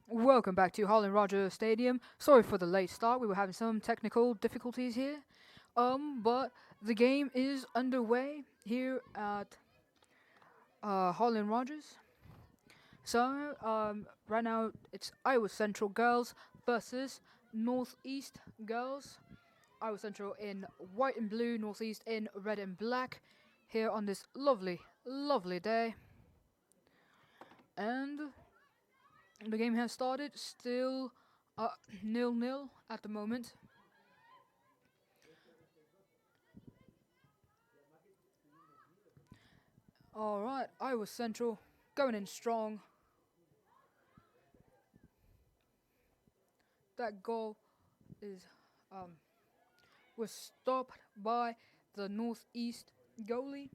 Welcome back to Holland Roger Stadium. Sorry for the late start. We were having some technical difficulties here. But the game is underway here at Holland Rogers. So, right now it's Iowa Central girls versus Northeast girls. Iowa Central in white and blue, Northeast in red and black. Here on this lovely, lovely day. And the game has started, still 0-0 at the moment. Alright, Iowa Central going in strong. That goal is was stopped by the Northeast goalie.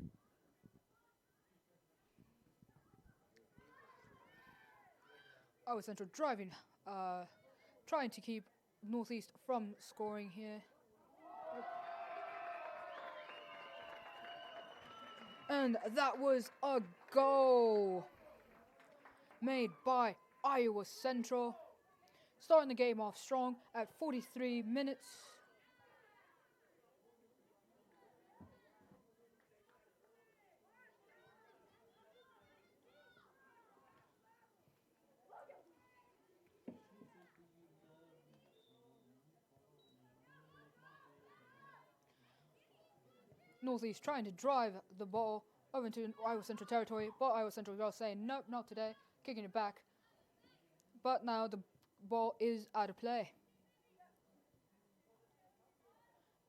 Iowa Central driving, trying to keep Northeast from scoring here. And that was a goal made by Iowa Central. Starting the game off strong at 43 minutes. Northeast trying to drive the ball over into Iowa Central territory, but Iowa Central girls saying, nope, not today, kicking it back. But now the ball is out of play.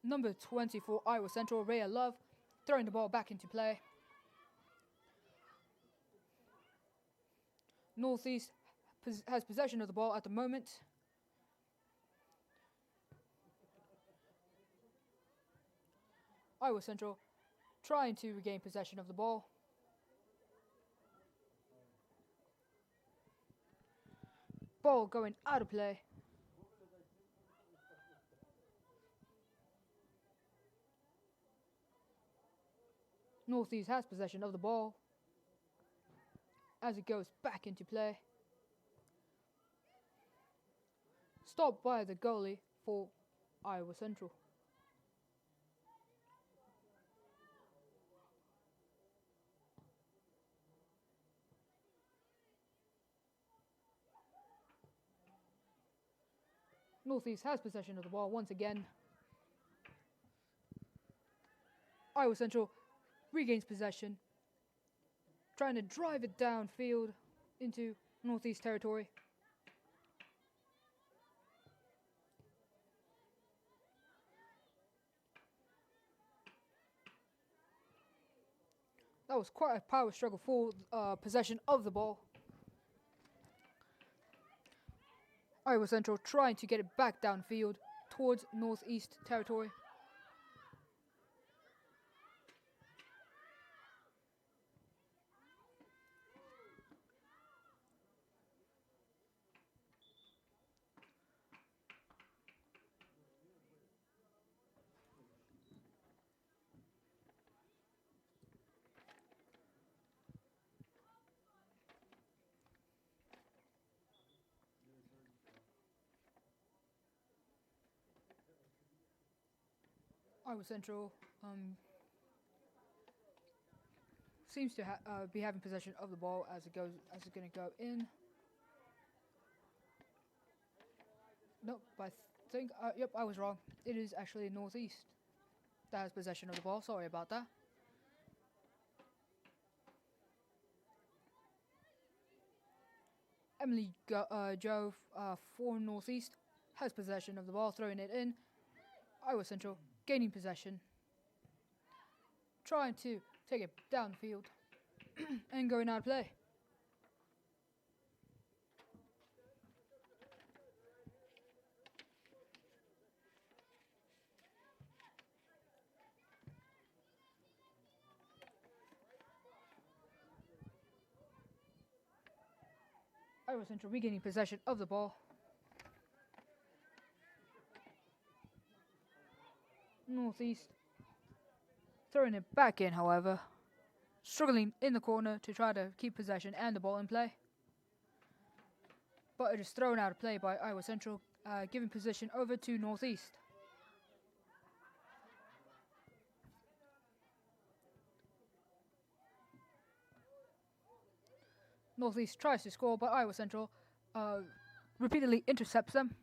Number 24, Iowa Central, Rhea Love, throwing the ball back into play. Northeast has possession of the ball at the moment. Iowa Central trying to regain possession of the ball. Ball going out of play. Northeast has possession of the ball as it goes back into play. Stopped by the goalie for Iowa Central. Northeast has possession of the ball once again. Iowa Central regains possession, trying to drive it downfield into Northeast territory. That was quite a power struggle for possession of the ball. Iowa Central trying to get it back downfield towards Northeast territory. Iowa Central seems to be having possession of the ball as it's going to go in. Nope, I think yep, I was wrong. It is actually Northeast that has possession of the ball. Sorry about that. Emily Joe for Northeast has possession of the ball, throwing it in. Iowa Central gaining possession, trying to take it downfield and going out of play. Iowa Central regaining possession of the ball. Northeast throwing it back in, however, struggling in the corner to try to keep possession and the ball in play. but it is thrown out of play by Iowa Central, giving possession over to Northeast. Northeast tries to score, but Iowa Central repeatedly intercepts them.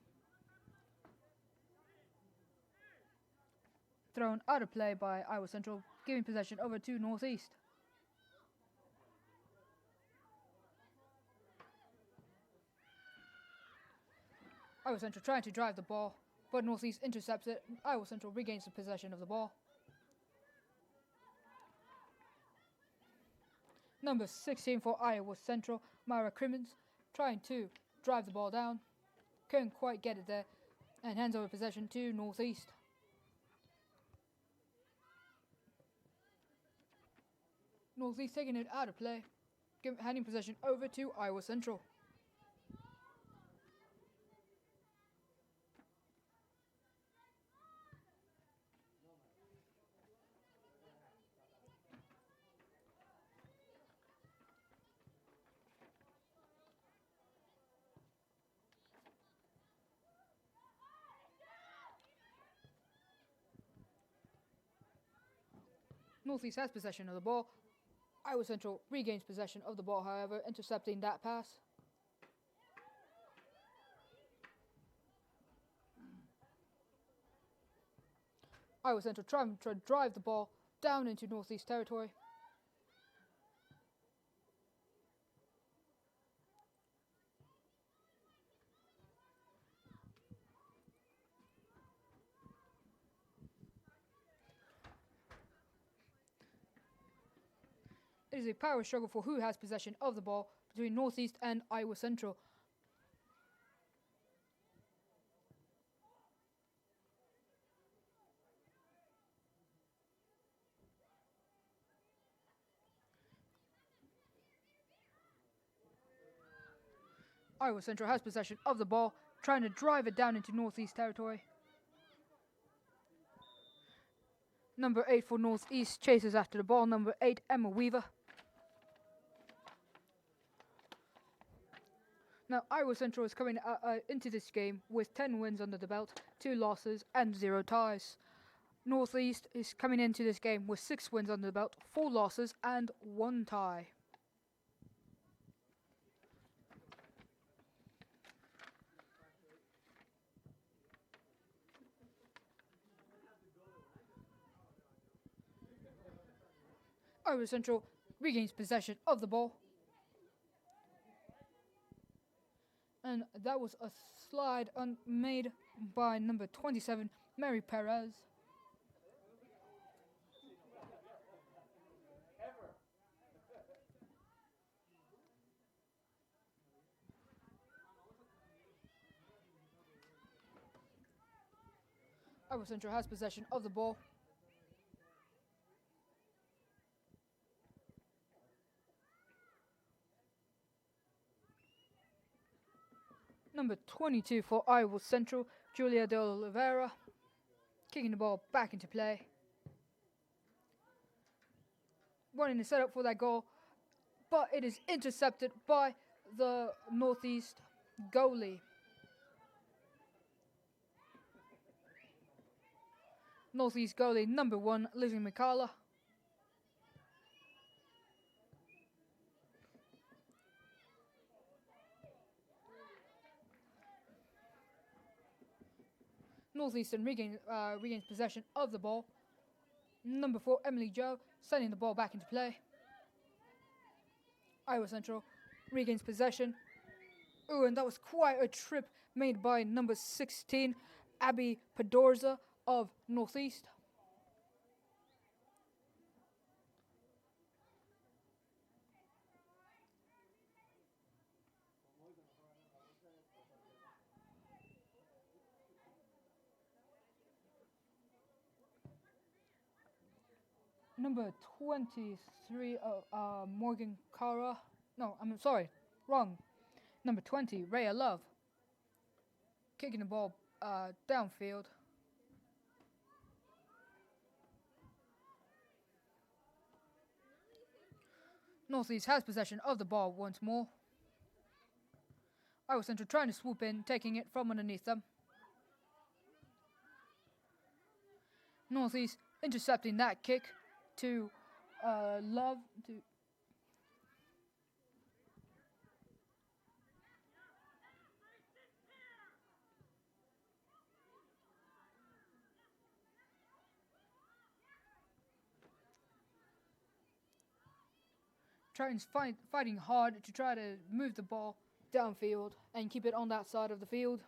Thrown out of play by Iowa Central, giving possession over to Northeast. Iowa Central trying to drive the ball, but Northeast intercepts it. Iowa Central regains the possession of the ball. Number 16 for Iowa Central, Myra Crimmins, trying to drive the ball down. Couldn't quite get it there, and hands over possession to Northeast. Northeast taking it out of play, handing possession over to Iowa Central. Northeast has possession of the ball. Iowa Central regains possession of the ball, however, intercepting that pass. Iowa Central trying to drive the ball down into Northeast territory. It is a power struggle for who has possession of the ball between Northeast and Iowa Central. Iowa Central has possession of the ball, trying to drive it down into Northeast territory. Number 8 for Northeast chases after the ball. Number 8, Emma Weaver. Now, Iowa Central is coming into this game with 10 wins under the belt, 2 losses and 0 ties. Northeast is coming into this game with 6 wins under the belt, 4 losses and 1 tie. Iowa Central regains possession of the ball. And that was a slide made by number 27, Mary Perez. Iowa Central has possession of the ball. Number 22 for Iowa Central, Julia de Oliveira, kicking the ball back into play. Running the setup for that goal, but it is intercepted by the Northeast goalie. Northeast goalie number 1, Lizzie McCalla. Northeastern regains possession of the ball. Number 4, Emily Joe, sending the ball back into play. Iowa Central regains possession. Ooh, and that was quite a trip made by number 16, Abby Pedorza of Northeast. Number 23, Morgan Cara. No, I'm sorry, wrong. Number 20, Rhea Love. Kicking the ball downfield. Northeast has possession of the ball once more. Iowa Central trying to swoop in, taking it from underneath them. Northeast intercepting that kick to Love. Tritons fighting hard to try to move the ball downfield and keep it on that side of the field.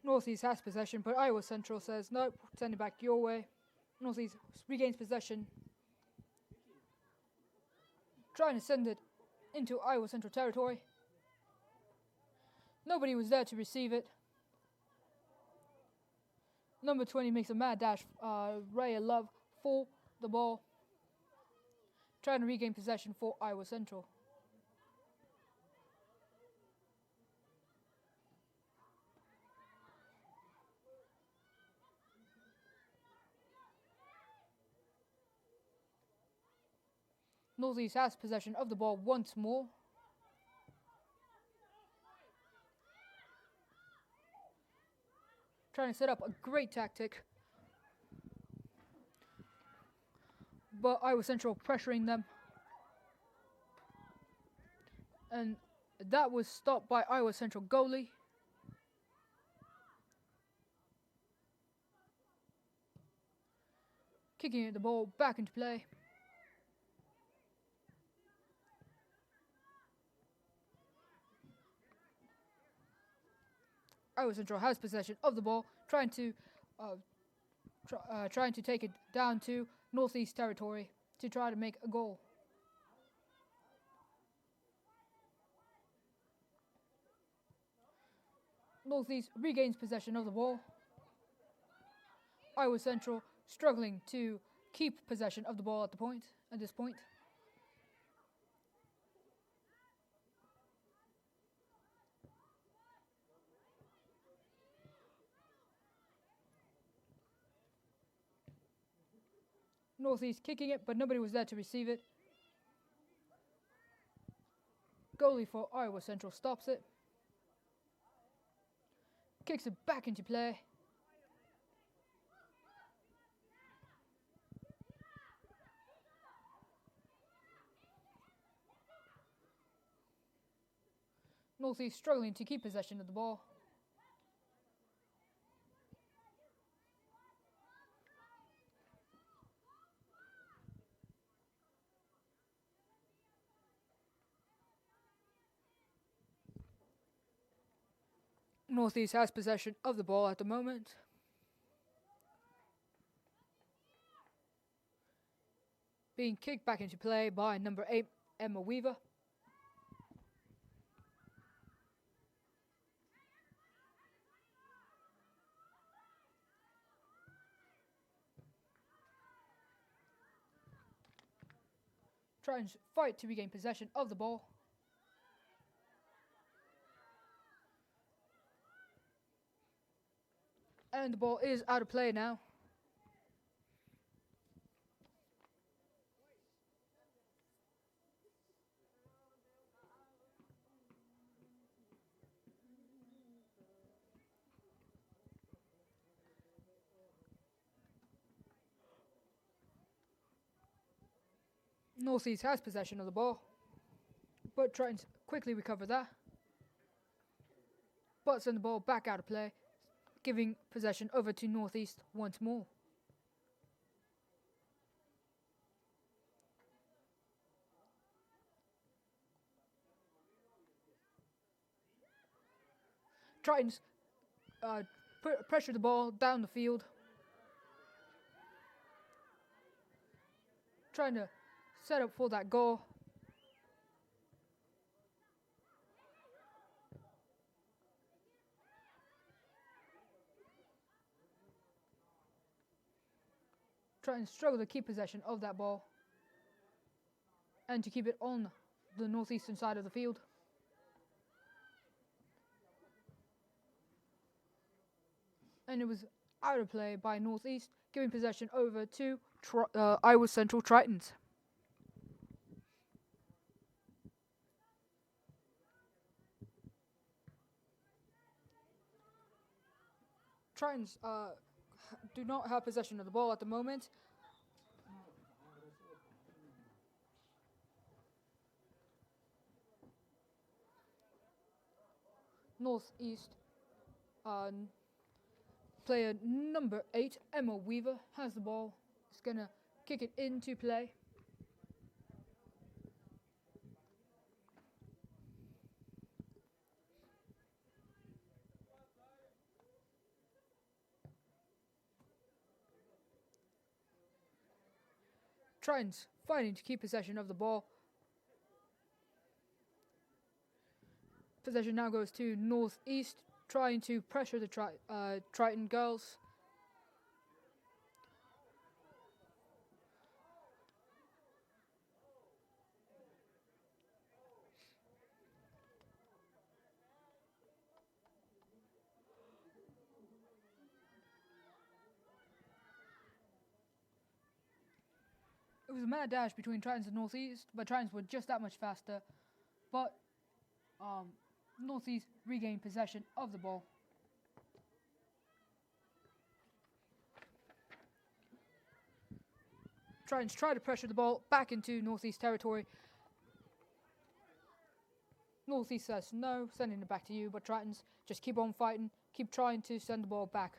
Northeast has possession, but Iowa Central says, nope, send it back your way. Northeast regains possession, trying to send it into Iowa Central territory. Nobody was there to receive it. Number 20 makes a mad dash, Ray Love for the ball, trying to regain possession for Iowa Central. Northeast has possession of the ball once more. Trying to set up a great tactic, but Iowa Central pressuring them. And that was stopped by Iowa Central goalie. Kicking the ball back into play. Iowa Central has possession of the ball, trying to take it down to Northeast territory to try to make a goal. Northeast regains possession of the ball. Iowa Central struggling to keep possession of the ball at this point. Northeast kicking it, but nobody was there to receive it. Goalie for Iowa Central stops it. Kicks it back into play. Northeast struggling to keep possession of the ball. Northeast has possession of the ball at the moment. Being kicked back into play by number 8, Emma Weaver. Trying to fight to regain possession of the ball. And the ball is out of play now. Northeast has possession of the ball, but trying to quickly recover that. But send the ball back out of play, giving possession over to Northeast once more. Tritons pressure the ball down the field, trying to set up for that goal. try and struggle to keep possession of that ball and to keep it on the northeastern side of the field. And it was out of play by Northeast, giving possession over to Iowa Central Tritons. Tritons do not have possession of the ball at the moment. Northeast player number 8, Emma Weaver, has the ball. Is going to kick it into play. Tritons fighting to keep possession of the ball. Possession now goes to Northeast, trying to pressure the Triton girls. It was a mad dash between Tritons and Northeast, but Tritons were just that much faster. But Northeast regained possession of the ball. Tritons try to pressure the ball back into Northeast territory. Northeast says no, sending it back to you, but Tritons just keep on fighting, keep trying to send the ball back.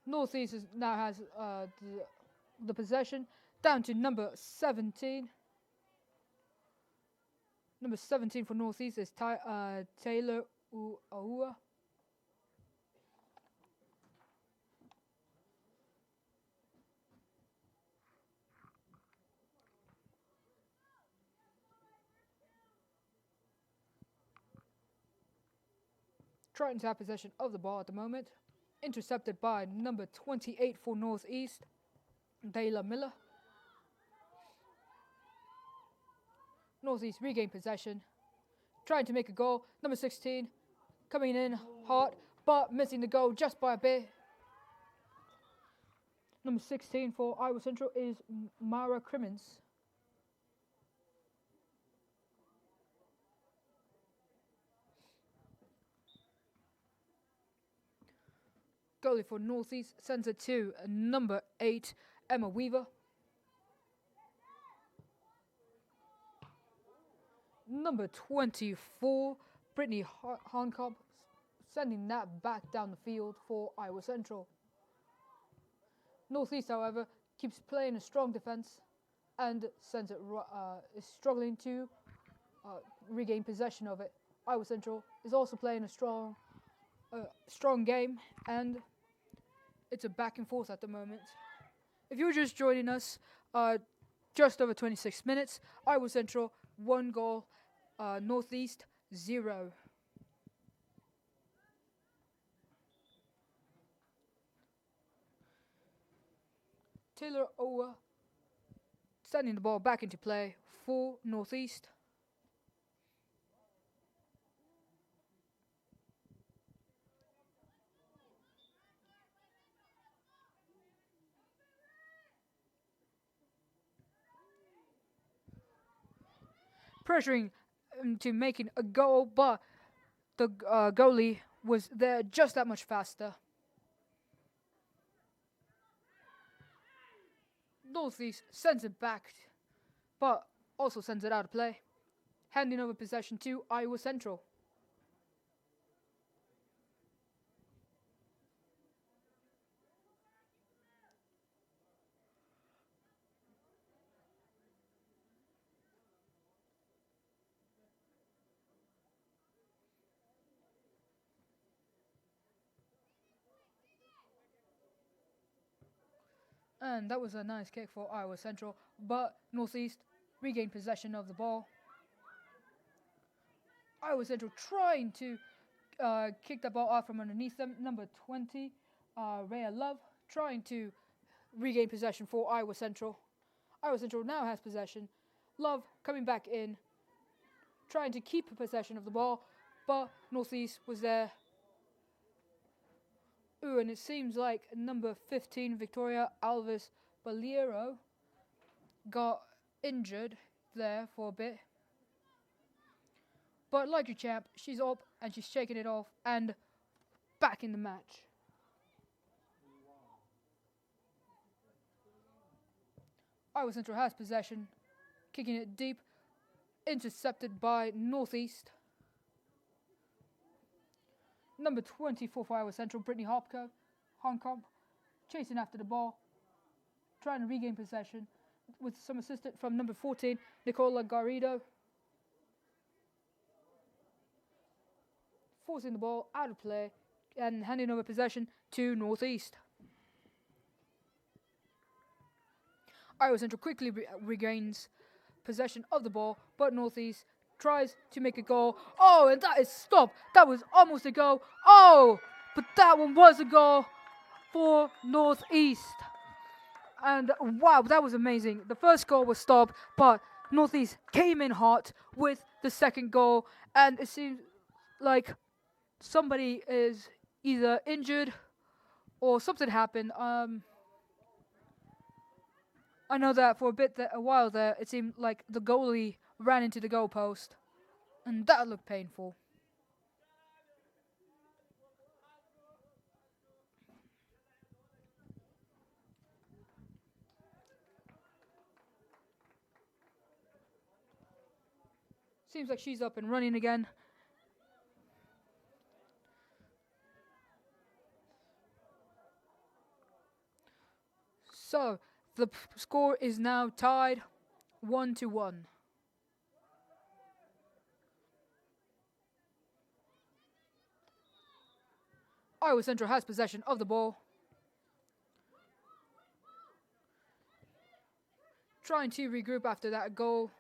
Northeast now has the possession down to number 17. Number 17 for Northeast is Taylor Uaua. Tritons have possession of the ball at the moment. Intercepted by number 28 for Northeast, Dayla Miller. Northeast regain possession, trying to make a goal. Number 16 coming in hard, but missing the goal just by a bit. Number 16 for Iowa Central is Mara Crimmins. Goalie for Northeast sends it to number 8, Emma Weaver. Number 24, Brittany Honcob, sending that back down the field for Iowa Central. Northeast, however, keeps playing a strong defense and sends it is struggling to regain possession of it. Iowa Central is also playing a strong game, and it's a back and forth at the moment. If you're just joining us, just over 26 minutes, Iowa Central 1 goal, Northeast 0. Taylor Owa sending the ball back into play for Northeast. Pressuring to making a goal, but the goalie was there just that much faster. Northeast sends it back, but also sends it out of play, handing over possession to Iowa Central. And that was a nice kick for Iowa Central, but Northeast regained possession of the ball. Iowa Central trying to kicked the ball out from underneath them. Number 20, Rhea Love, trying to regain possession for Iowa Central. Iowa Central now has possession. Love coming back in, trying to keep possession of the ball, but Northeast was there. Ooh, and it seems like number 15, Victoria Alves Baliero, got injured there for a bit. But like your champ, she's up and she's shaking it off and back in the match. Iowa Central has possession, kicking it deep, intercepted by Northeast. Number 24 for Iowa Central, Brittany Hopko, Hong Kong, chasing after the ball, trying to regain possession with some assistance from number 14, Nicola Garrido. Forcing the ball out of play and handing over possession to Northeast. Iowa Central quickly regains possession of the ball, but Northeast tries to make a goal. Oh, and that is stopped. That was almost a goal. Oh, but that one was a goal for Northeast. And wow, that was amazing. The first goal was stopped, but Northeast came in hot with the second goal, and it seems like somebody is either injured or something happened. I know that for a while there, it seemed like the goalie ran into the goalpost, and that looked painful. Seems like she's up and running again. So, the score is now tied 1-1. Iowa Central has possession of the ball. Trying to regroup after that goal.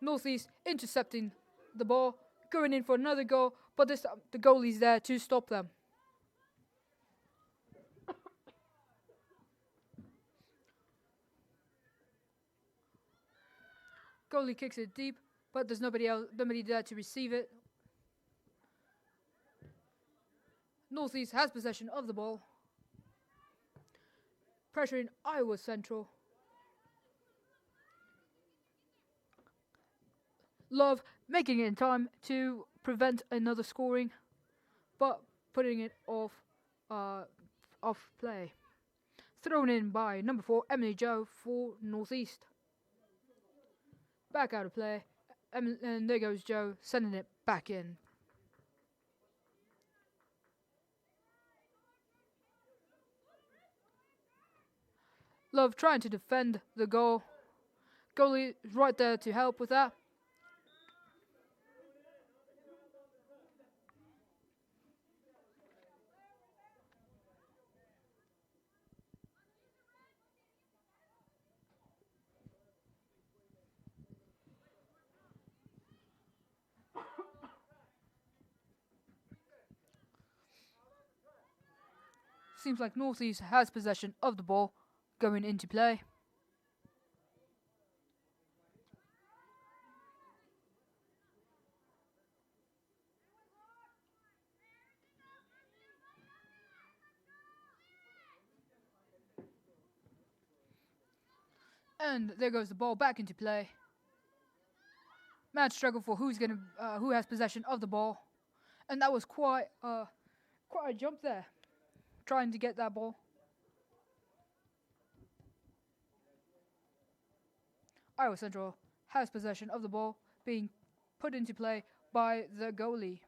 Northeast intercepting the ball, going in for another goal, but this time the goalie's there to stop them. Goalie kicks it deep, but there's nobody there to receive it. Northeast has possession of the ball, pressuring Iowa Central. Love making it in time to prevent another scoring, but putting it off play. Thrown in by number 4, Emily Joe for Northeast. Back out of play, and there goes Joe, sending it back in. Love trying to defend the goal. Goalie is right there to help with that. Seems like Northeast has possession of the ball going into play. And there goes the ball back into play. Mad struggle for who has possession of the ball, and that was quite a jump there, trying to get that ball. Iowa Central has possession of the ball, being put into play by the goalie.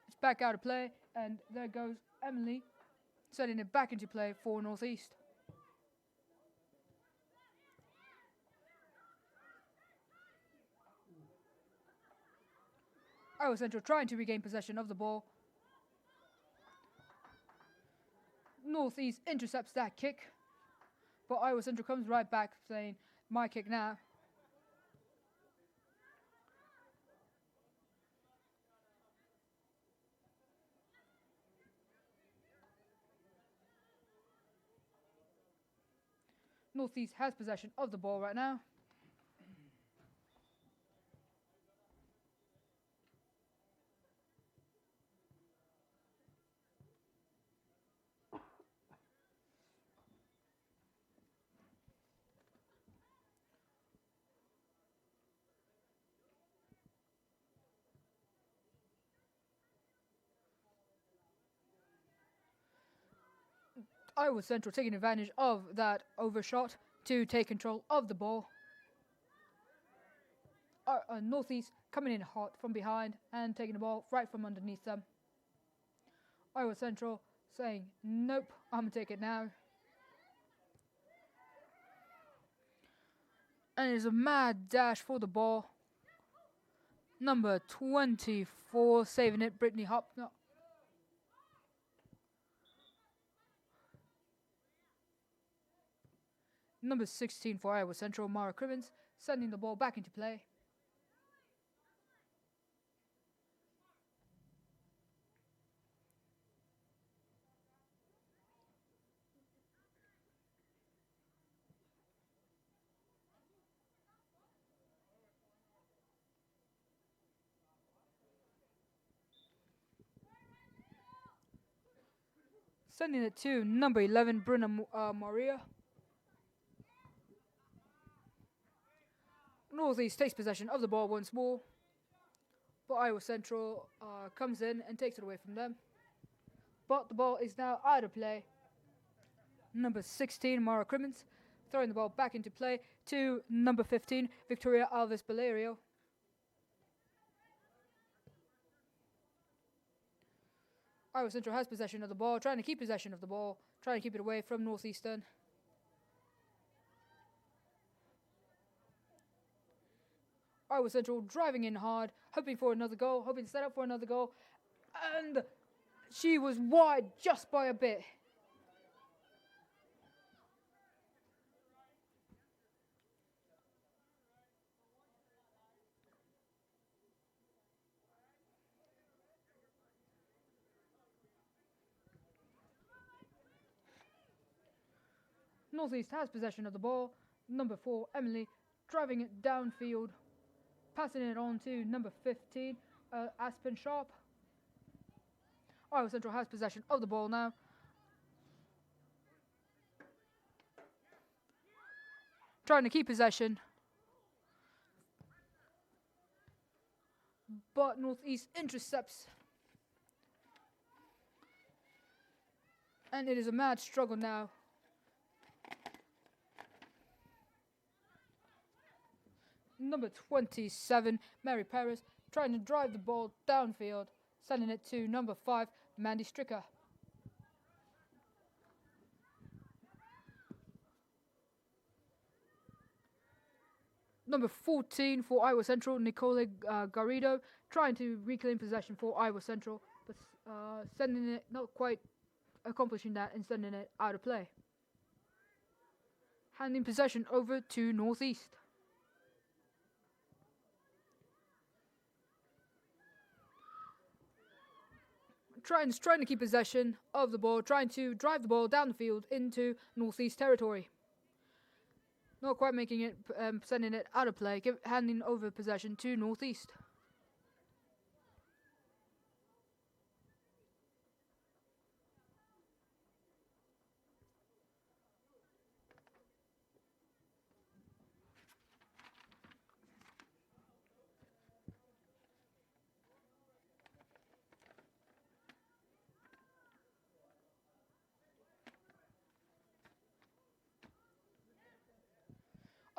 It's back out of play, and there goes Emily, setting it back into play for Northeast. Iowa Central trying to regain possession of the ball. Northeast intercepts that kick, but Iowa Central comes right back saying, my kick now. Northeast has possession of the ball right now. Iowa Central taking advantage of that overshot to take control of the ball. Northeast coming in hot from behind and taking the ball right from underneath them. Iowa Central saying, nope, I'm going to take it now. And it's a mad dash for the ball. Number 24 saving it, Brittany Hop. No. Number 16 for Iowa Central, Mara Crimmins, sending the ball back into play. Sending it to number 11, Bruna Maria. Northeast takes possession of the ball once more, but Iowa Central comes in and takes it away from them. But the ball is now out of play. Number 16, Mara Crimmins, throwing the ball back into play to number 15, Victoria Alves Balerio. Iowa Central has possession of the ball, trying to keep possession of the ball, trying to keep it away from Northeastern. Iowa Central driving in hard, hoping for another goal, hoping to set up for another goal, and she was wide just by a bit. Northeast has possession of the ball. Number 4, Emily, driving it downfield, passing it on to number 15, Aspen Sharp. Iowa Central has possession of the ball now. Trying to keep possession. But Northeast intercepts. And it is a mad struggle now. Number 27, Mary Paris, trying to drive the ball downfield, sending it to number 5, Mandy Stricker. Number 14 for Iowa Central, Nicole Garrido, trying to reclaim possession for Iowa Central, but sending it, not quite accomplishing that, and sending it out of play. Handing possession over to Northeast. Trying to keep possession of the ball, trying to drive the ball down the field into Northeast territory. Not quite making it, sending it out of play, handing over possession to Northeast.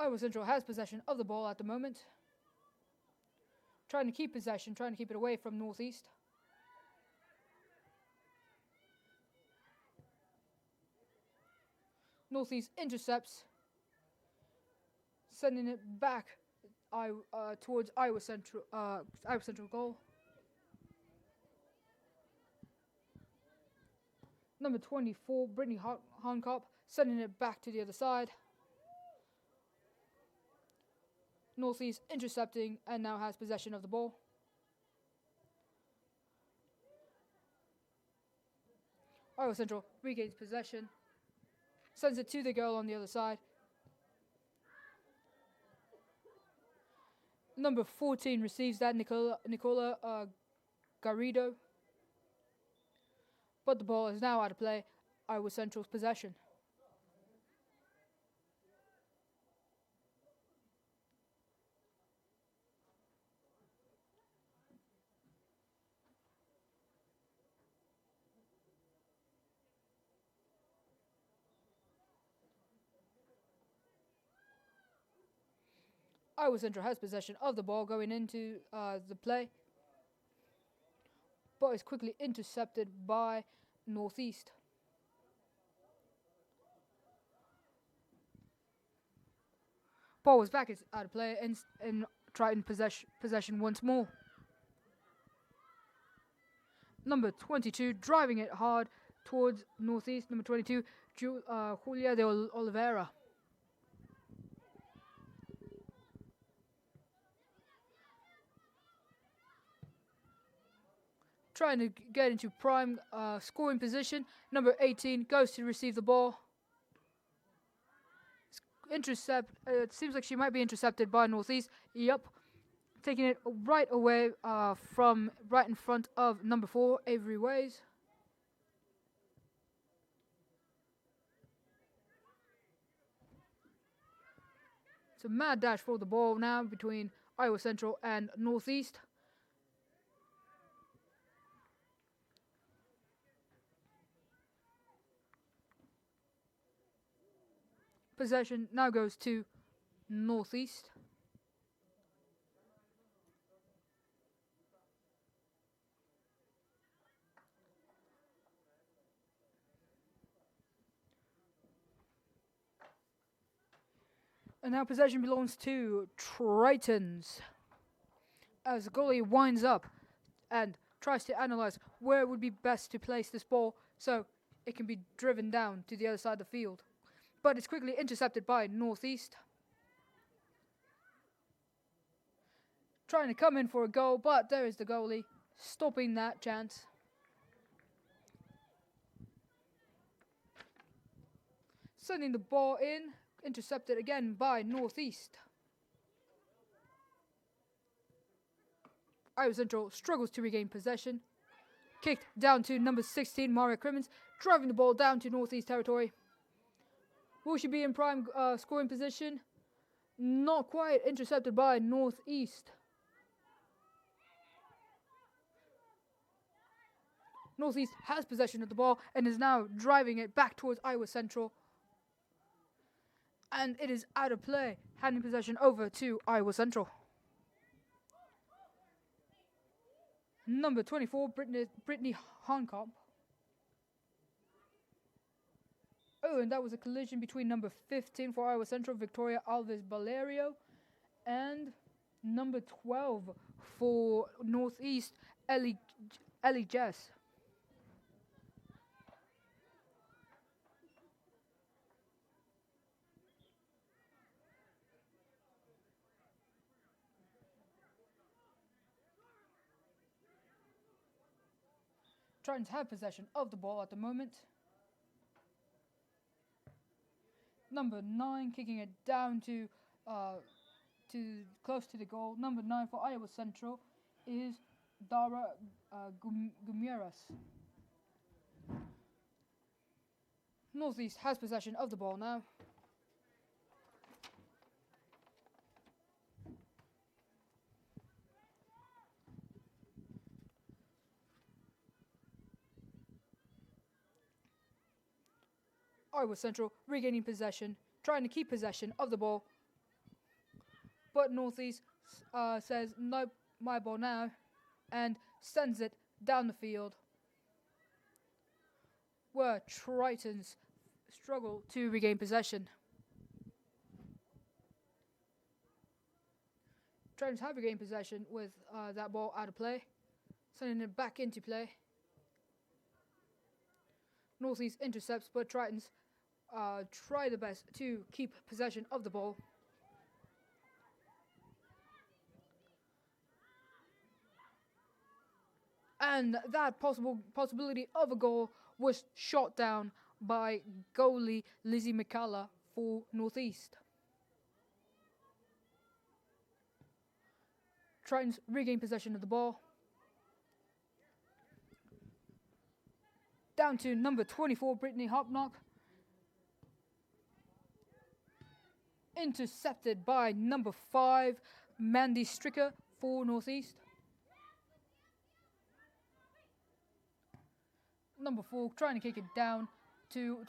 Iowa Central has possession of the ball at the moment. Trying to keep possession, trying to keep it away from Northeast. Northeast intercepts, sending it back towards Iowa Central goal. Number 24, Brittany Honkop, sending it back to the other side. Northeast intercepting and now has possession of the ball. Iowa Central regains possession, sends it to the girl on the other side. Number 14 receives that, Nicola Garrido. But the ball is now out of play. Iowa Central's possession. Iowa Central has possession of the ball going into the play, but is quickly intercepted by Northeast. Ball was back out of play and Triton possession once more. Number 22 driving it hard towards Northeast. Number 22, Julia de Oliveira. Trying to get into prime scoring position. Number 18 goes to receive the ball. It seems like she might be intercepted by Northeast. Yep. Taking it right away from right in front of number 4, Avery Ways. It's a mad dash for the ball now between Iowa Central and Northeast. Possession now goes to Northeast. And now possession belongs to Tritons. As the goalie winds up and tries to analyze where it would be best to place this ball so it can be driven down to the other side of the field. But it's quickly intercepted by Northeast. Trying to come in for a goal, but there is the goalie, stopping that chance. Sending the ball in, intercepted again by Northeast. Iowa Central struggles to regain possession. Kicked down to number 16, Maria Crimmins, driving the ball down to Northeast territory. Will she be in prime scoring position? Not quite. Intercepted by Northeast. Northeast has possession of the ball and is now driving it back towards Iowa Central. And it is out of play, handing possession over to Iowa Central. Number 24, Brittany Honkop. Oh, and that was a collision between number 15 for Iowa Central, Victoria Alves Valerio, and number 12 for Northeast, Ellie Jess. Trying to have possession of the ball at the moment. Number 9 kicking it down to close to the goal. Number 9 for Iowa Central is Dara Gumieras. Northeast has possession of the ball now. Iowa Central regaining possession, trying to keep possession of the ball. But Northeast says, nope, my ball now, and sends it down the field, where Tritons struggle to regain possession. Tritons have regained possession with that ball out of play, sending it back into play. Northeast intercepts, but Tritons try the best to keep possession of the ball. And that possibility of a goal was shot down by goalie Lizzie McCalla for Northeast. Tritons regain possession of the ball. Down to number 24, Brittany Hopknock. Intercepted by number 5, Mandy Stricker for Northeast. Number 4 trying to kick it down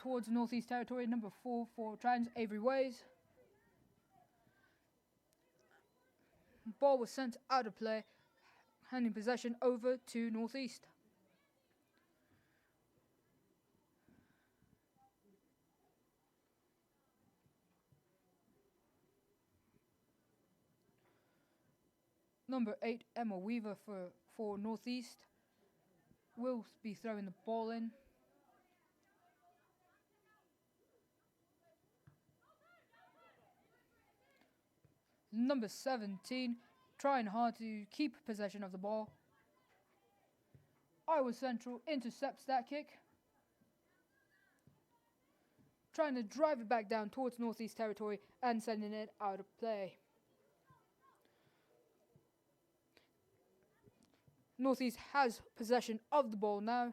towards Northeast territory. Number 4 for Tritons, Avery Ways. Ball was sent out of play, handing possession over to Northeast. Number 8, Emma Weaver for Northeast will be throwing the ball in. Number 17 trying hard to keep possession of the ball. Iowa Central intercepts that kick, trying to drive it back down towards Northeast territory and sending it out of play. Northeast has possession of the ball now.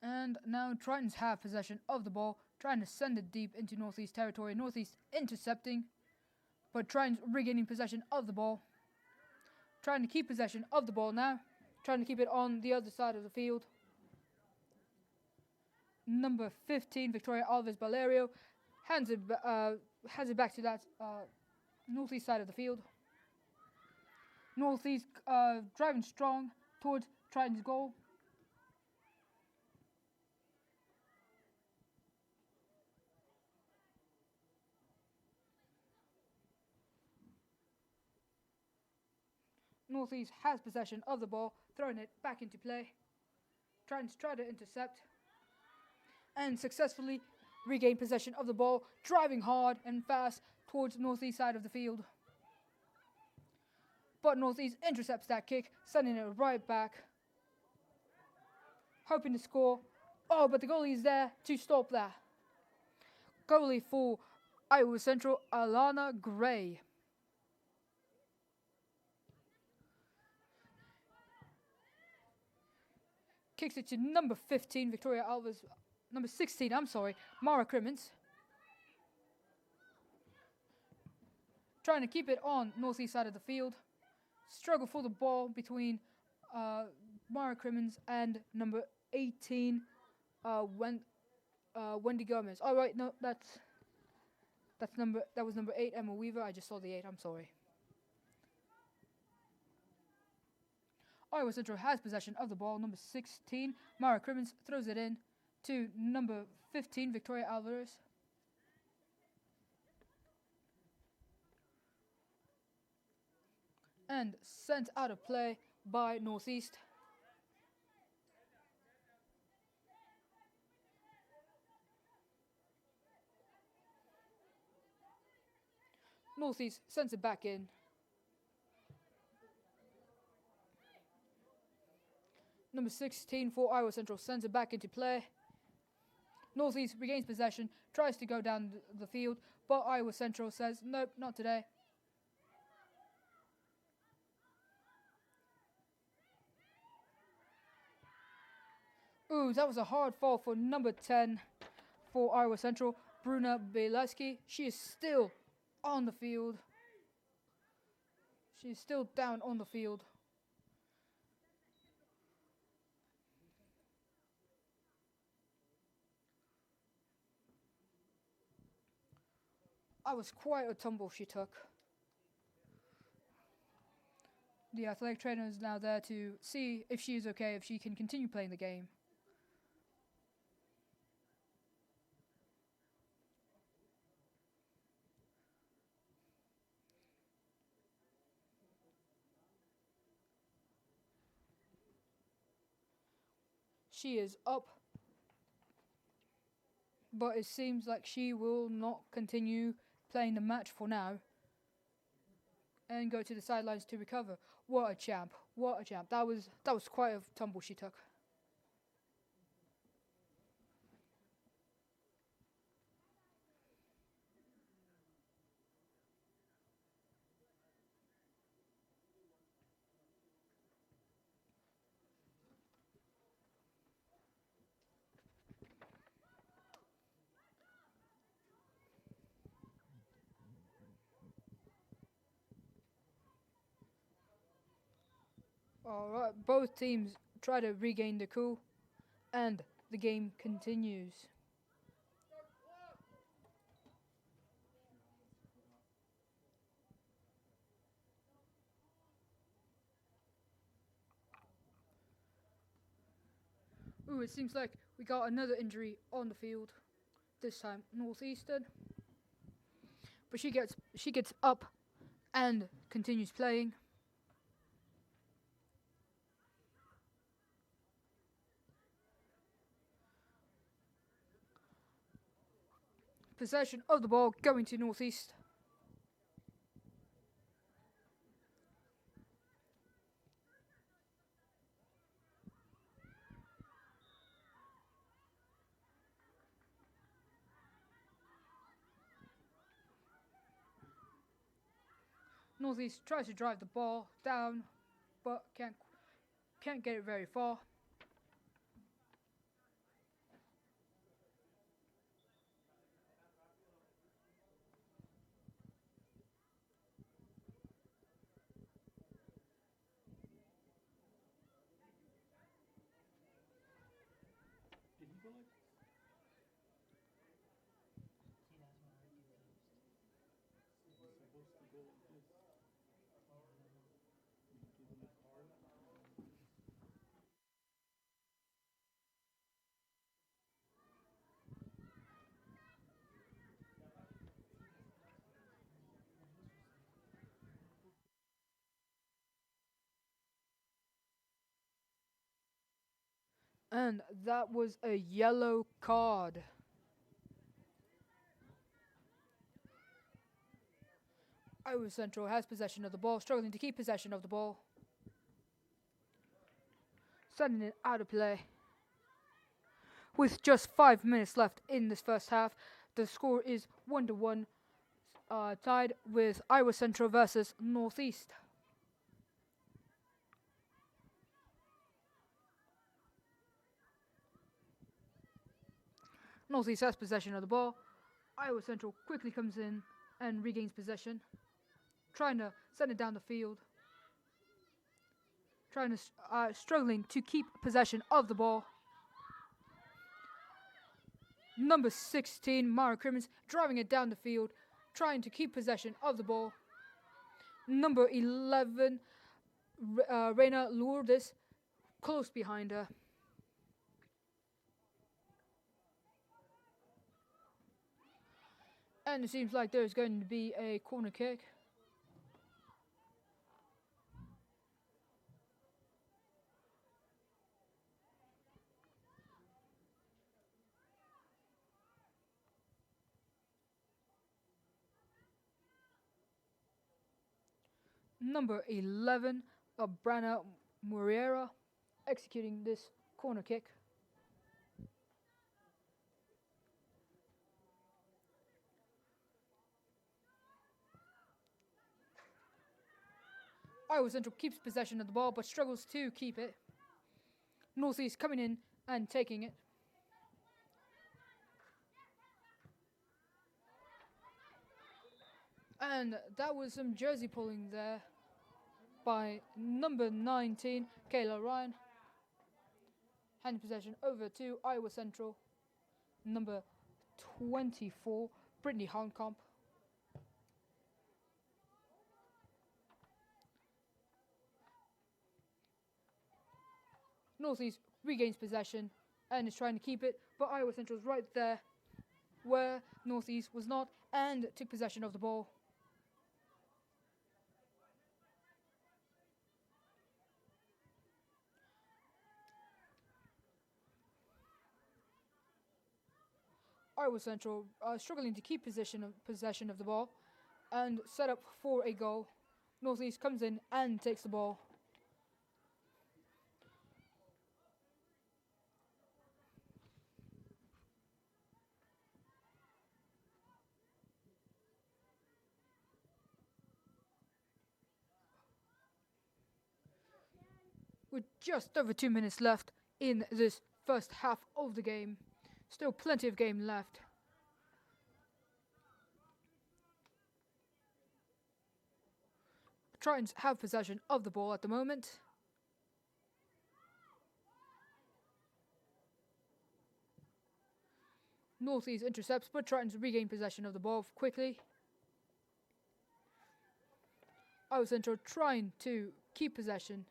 And now Tritons have possession of the ball, trying to send it deep into Northeast territory. Northeast intercepting, but Tritons regaining possession of the ball. Trying to keep possession of the ball now, trying to keep it on the other side of the field. Number 15, Victoria Alves Valerio, hands it back to that Northeast side of the field. Northeast driving strong towards Triton's goal. Northeast has possession of the ball, throwing it back into play. Trying to intercept and successfully regain possession of the ball, driving hard and fast towards Northeast side of the field. But Northeast intercepts that kick, sending it right back, hoping to score. Oh, but the goalie is there to stop that. Goalie for Iowa Central, Alana Gray. Kicks it to number 15, Victoria Alves. Number 16, Mara Crimmins. Trying to keep it on Northeast side of the field. Struggle for the ball between Mara Crimmins and number 18, Wendy Gomez. All right, no, that was number 8, Emma Weaver. I just saw the 8. I'm sorry. Iowa Central has possession of the ball. Number 16, Mara Crimmins throws it in to number 15, Victoria Alvarez. And sent out of play by Northeast. Northeast sends it back in. Number 16 for Iowa Central sends it back into play. Northeast regains possession, tries to go down the field, but Iowa Central says, nope, not today. Ooh, that was a hard fall for number 10 for Iowa Central, Bruna Belaski. She is still on the field. She is still down on the field. That was quite a tumble she took. The athletic trainer is now there to see if she is okay, if she can continue playing the game. She is up, but it seems like she will not continue playing the match for now and go to the sidelines to recover. What a champ. What a champ. That was quite a tumble she took. Alright, both teams try to regain the cool, and the game continues. Ooh, it seems like we got another injury on the field. This time Northeastern. But she gets up and continues playing. Possession of the ball going to Northeast. Northeast tries to drive the ball down, but can't get it very far. And that was a yellow card. Iowa Central has possession of the ball, struggling to keep possession of the ball. Sending it out of play. With just 5 minutes left in this first half, the score is 1-1, tied with Iowa Central versus Northeast. Northeast has possession of the ball. Iowa Central quickly comes in and regains possession, trying to send it down the field, struggling to keep possession of the ball. Number 16, Mara Crimmins, driving it down the field, trying to keep possession of the ball. Number 11, Reina Lourdes, close behind her. And it seems like there's going to be a corner kick. Number 11, Brana Muriera, executing this corner kick. Iowa Central keeps possession of the ball but struggles to keep it. Northeast coming in and taking it. And that was some jersey pulling there by number 19, Kayla Ryan. Handing possession over to Iowa Central. Number 24, Brittany Honkamp. Northeast regains possession and is trying to keep it, but Iowa Central's right there where Northeast was not and took possession of the ball. Iowa Central struggling to keep possession of the ball and set up for a goal. Northeast comes in and takes the ball. With just over 2 minutes left in this first half of the game. Still plenty of game left. Tritons have possession of the ball at the moment. Northeast intercepts, but Tritons regain possession of the ball quickly. Iowa Central trying to keep possession,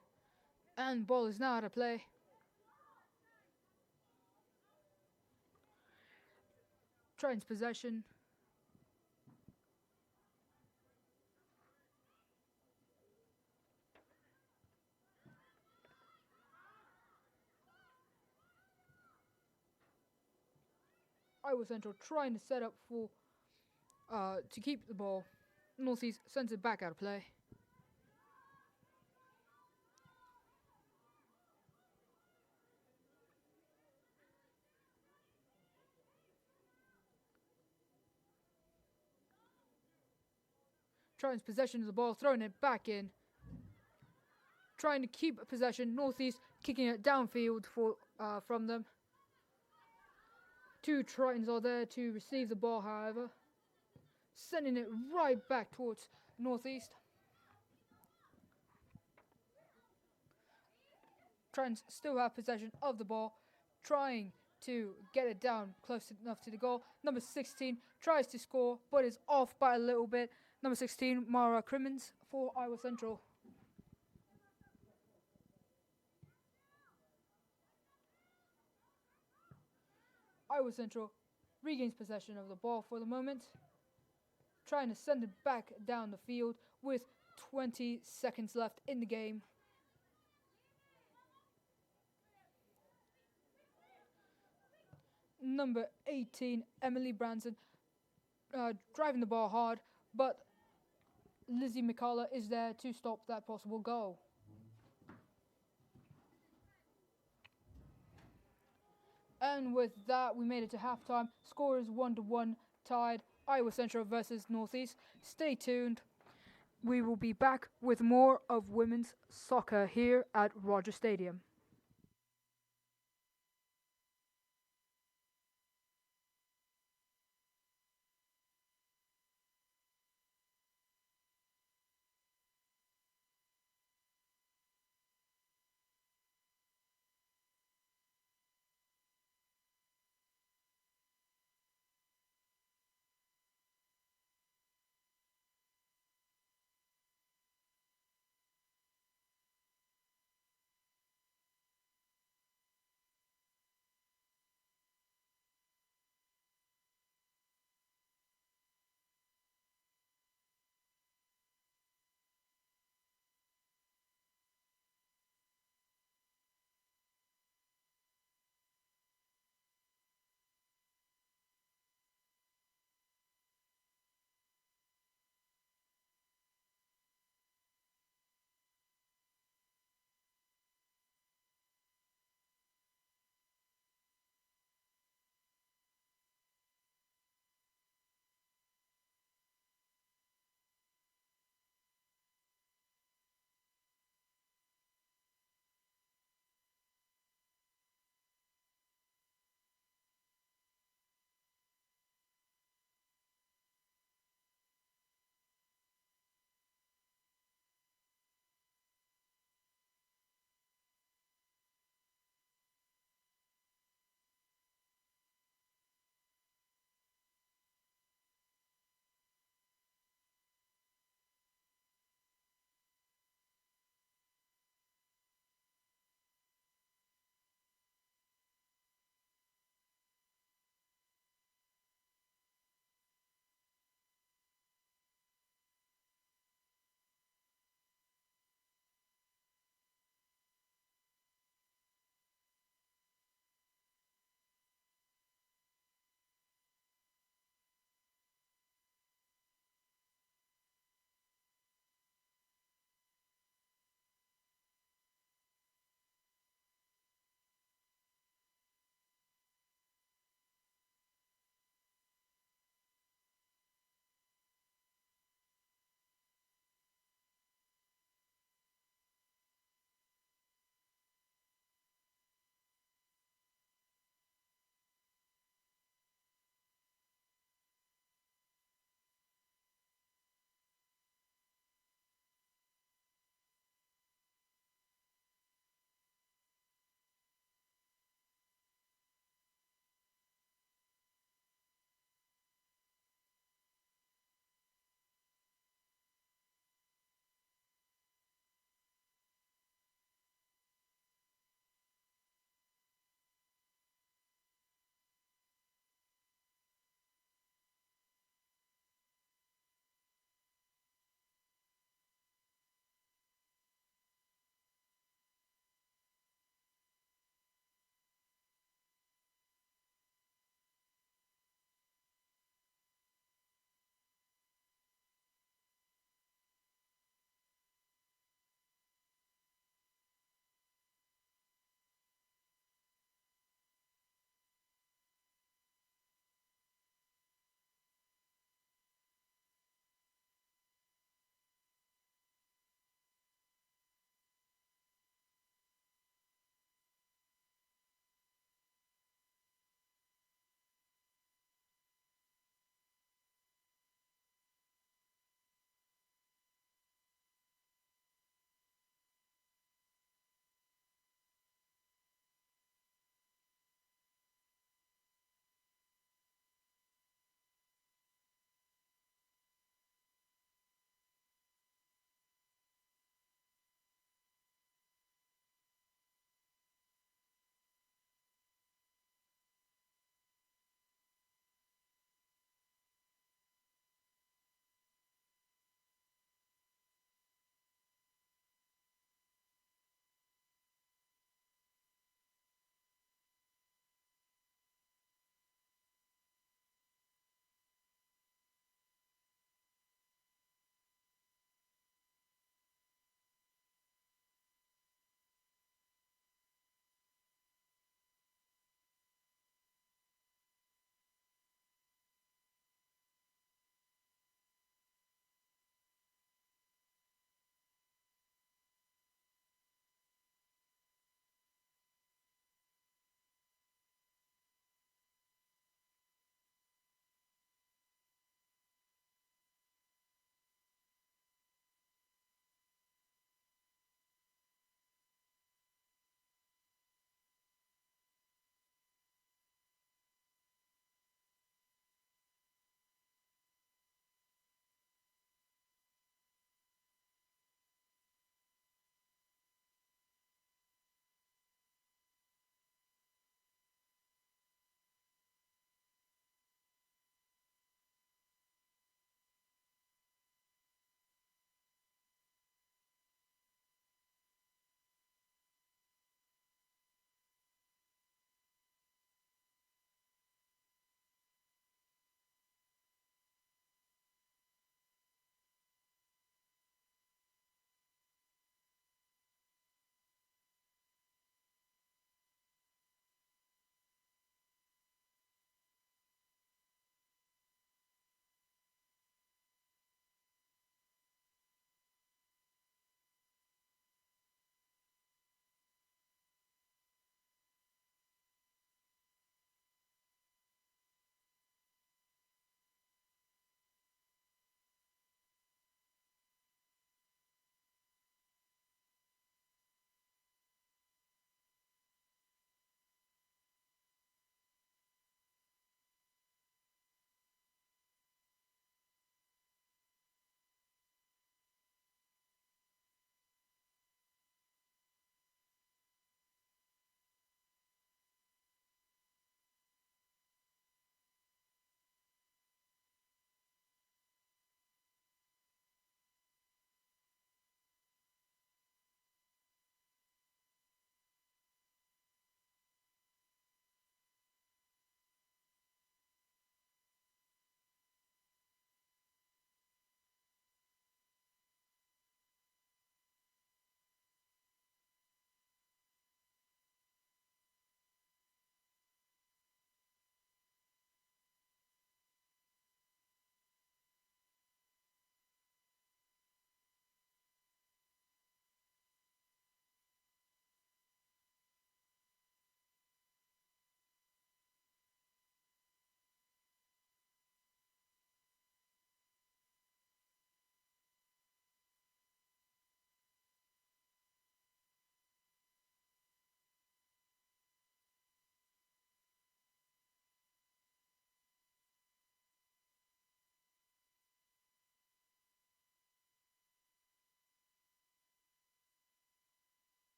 and ball is now out of play. Tritons possession. Iowa Central trying to set up for to keep the ball. Northeast sends it back out of play. Tritons possession of the ball, throwing it back in. Trying to keep possession. Northeast kicking it downfield from them. Two Tritons are there to receive the ball, however. Sending it right back towards Northeast. Tritons still have possession of the ball, trying to get it down close enough to the goal. Number 16 tries to score, but is off by a little bit. Number 16, Mara Crimmins for Iowa Central. Iowa Central regains possession of the ball for the moment, trying to send it back down the field with 20 seconds left in the game. Number 18, Emily Branson, driving the ball hard, but Lizzie McCullough is there to stop that possible goal. And with that, we made it to halftime. Score is 1-1, tied. Iowa Central versus Northeast. Stay tuned. We will be back with more of women's soccer here at Rogers Stadium.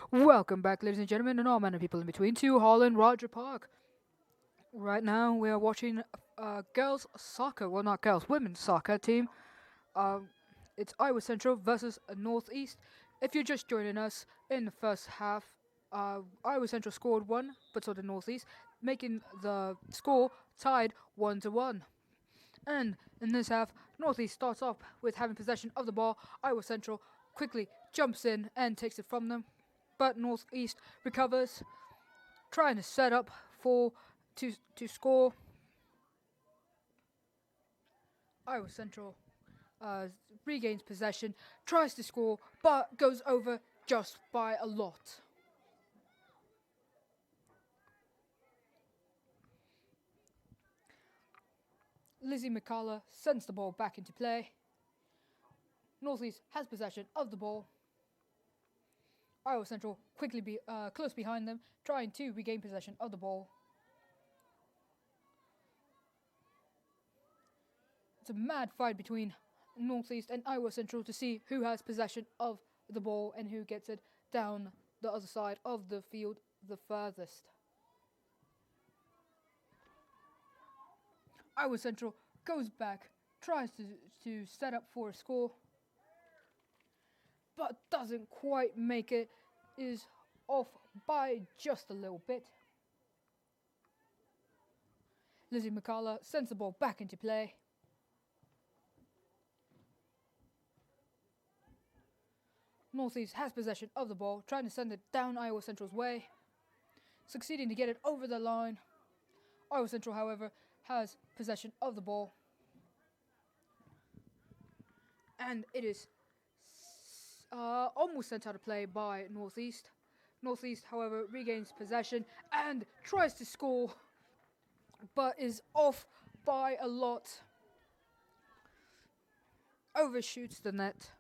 Welcome back, ladies and gentlemen, and all men and people in between, to Holland Roger Park. Right now, we are watching girls soccer. Well, not girls, women's soccer team. Um, it's Iowa Central versus Northeast. If you're just joining us in the first half, Iowa Central scored one, but so did Northeast, making the score tied 1-1. And in this half, Northeast starts off with having possession of the ball. Iowa Central quickly jumps in and takes it from them, but Northeast recovers, trying to set up for to score. Iowa Central regains possession, tries to score, but goes over just by a lot. Lizzie McCullough sends the ball back into play. Northeast has possession of the ball. Iowa Central quickly close behind them, trying to regain possession of the ball. It's a mad fight between Northeast and Iowa Central to see who has possession of the ball and who gets it down the other side of the field the furthest. Iowa Central goes back, tries to set up for a score, but doesn't quite make it, is off by just a little bit. Lizzie McCullough sends the ball back into play. Northeast has possession of the ball, trying to send it down Iowa Central's way, succeeding to get it over the line. Iowa Central, however, has possession of the ball, and it is almost sent out of play by Northeast. Northeast, however, regains possession and tries to score, but is off by a lot. Overshoots the net.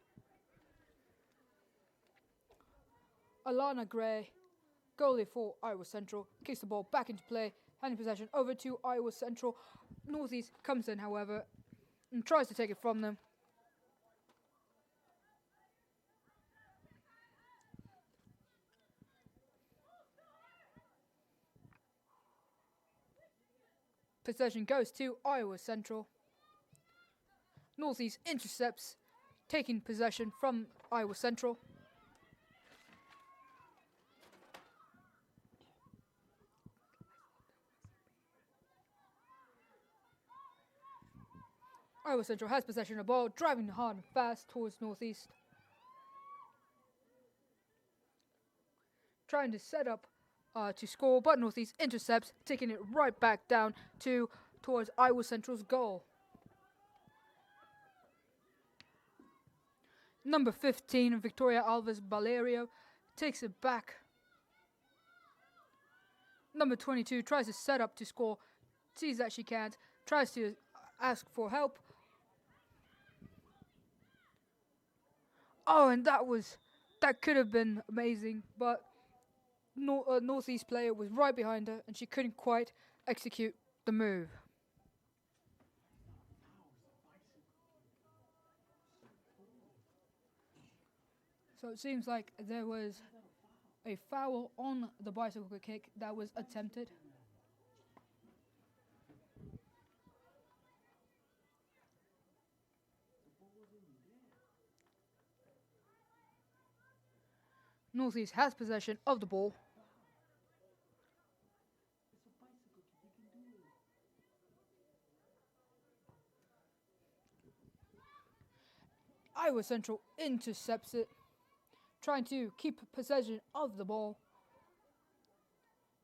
Alana Gray, goalie for Iowa Central, kicks the ball back into play, handing possession over to Iowa Central. Northeast comes in, however, and tries to take it from them. Possession goes to Iowa Central. Northeast intercepts, taking possession from Iowa Central. Iowa Central has possession of the ball, driving hard and fast towards Northeast, trying to set up to score, but Northeast intercepts, taking it right back down towards Iowa Central's goal. Number 15, Victoria Alves Valerio, takes it back. Number 22 tries to set up to score, sees that she can't, tries to ask for help. Oh, and that could have been amazing, but Northeast player was right behind her, and she couldn't quite execute the move. So it seems like there was a foul on the bicycle kick that was attempted. Northeast has possession of the ball. Iowa Central intercepts it, trying to keep possession of the ball.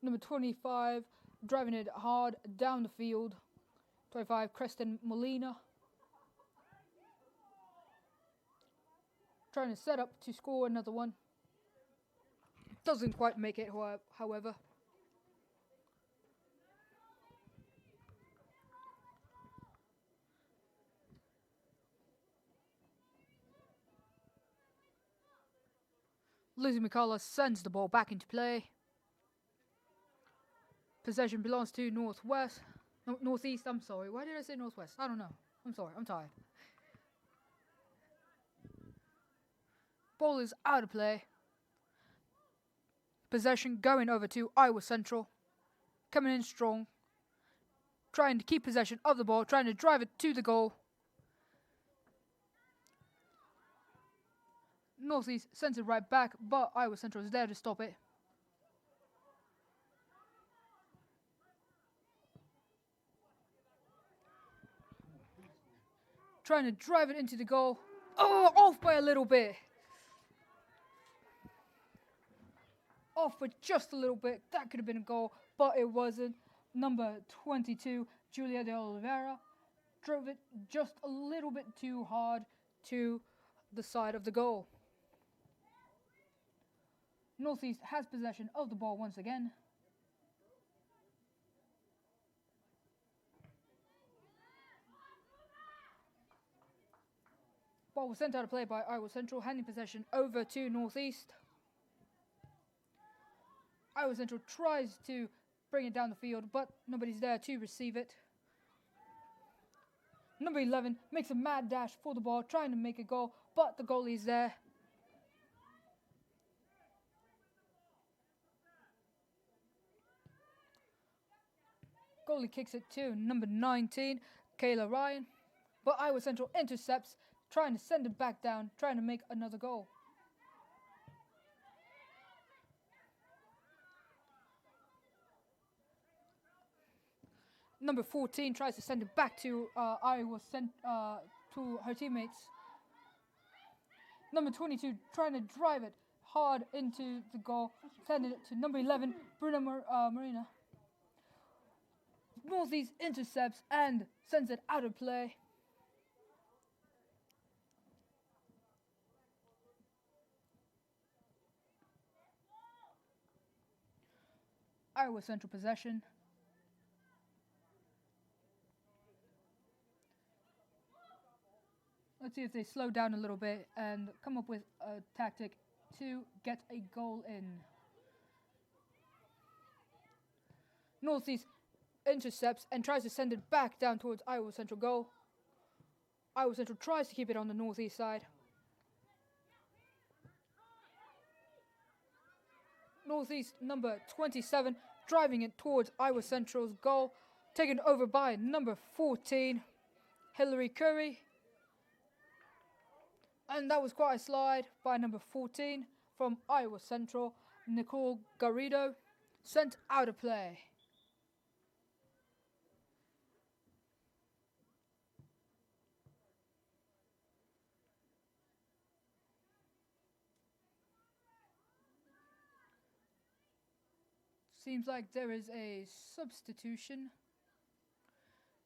Number 25 driving it hard down the field. 25, Creston Molina, trying to set up to score another one. Doesn't quite make it, however. Lizzie McCullough sends the ball back into play. Possession belongs to Northwest. No, Northeast, I'm sorry. Why did I say Northwest? I don't know. I'm sorry, I'm tired. Ball is out of play. possession going over to Iowa Central. Coming in strong. Trying to keep possession of the ball, trying to drive it to the goal. Northeast sends it right back, but Iowa Central is there to stop it. Trying to drive it into the goal. Oh, off by a little bit. Off with just a little bit. That could have been a goal, but it wasn't. Number 22, Julia de Oliveira, drove it just a little bit too hard to the side of the goal. Northeast has possession of the ball once again. Ball was sent out of play by Iowa Central, handing possession over to Northeast. Iowa Central tries to bring it down the field, but nobody's there to receive it. Number 11 makes a mad dash for the ball, trying to make a goal, but the goalie's there. Goalie kicks it to number 19, Kayla Ryan, but Iowa Central intercepts, trying to send it back down, trying to make another goal. Number 14 tries to send it back to to her teammates. Number 22 trying to drive it hard into the goal, sending it to number 11, Bruna Marina. Northeast intercepts and sends it out of play. Iowa Central possession. Let's see if they slow down a little bit and come up with a tactic to get a goal in. Northeast intercepts and tries to send it back down towards Iowa Central goal. Iowa Central tries to keep it on the Northeast side. Northeast number 27 driving it towards Iowa Central's goal, taken over by number 14, Hillary Curry. And that was quite a slide by number 14 from Iowa Central, Nicole Garrido, sent out of play. Seems like there is a substitution.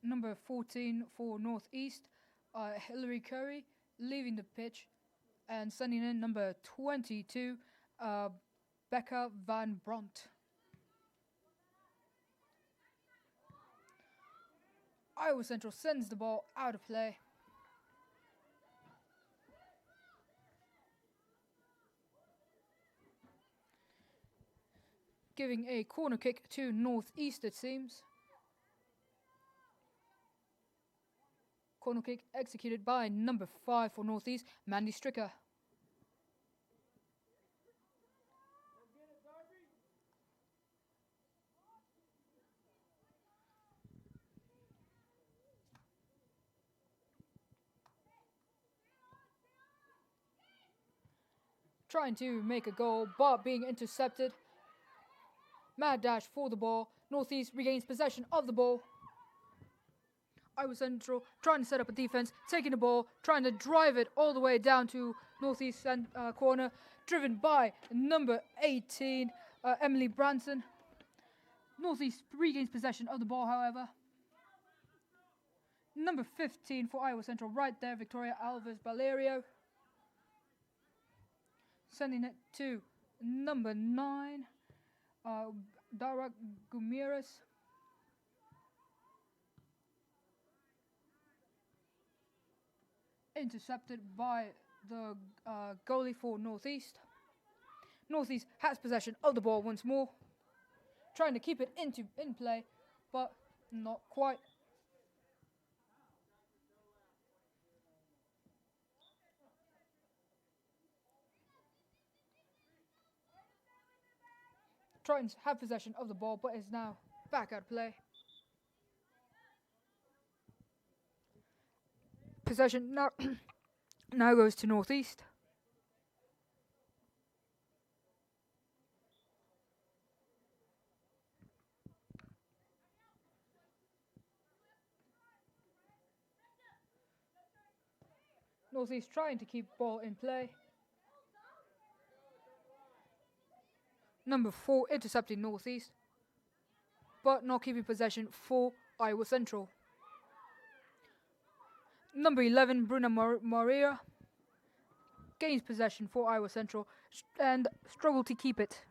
Number 14 for Northeast, Hillary Curry, leaving the pitch and sending in number 22, Becca Van Bront. Iowa Central sends the ball out of play. Giving a corner kick to Northeast, it seems. Corner kick executed by number 5 for Northeast, Mandy Stricker. Trying to make a goal, but being intercepted. Mad dash for the ball. Northeast regains possession of the ball. Iowa Central trying to set up a defense, taking the ball, trying to drive it all the way down to Northeast corner, driven by number 18, Emily Branson. Northeast regains possession of the ball, however. Number 15 for Iowa Central, right there, Victoria Alves Valerio. Sending it to number 9, Dara Gumiris. Intercepted by the goalie for Northeast. Northeast has possession of the ball once more, trying to keep it in play, but not quite. Tritons have possession of the ball, but is now back out of play. Possession now now goes to Northeast. Northeast trying to keep ball in play. Number 4 intercepting Northeast, but not keeping possession for Iowa Central. Number 11 Bruna Maria gains possession for Iowa Central and struggle to keep it.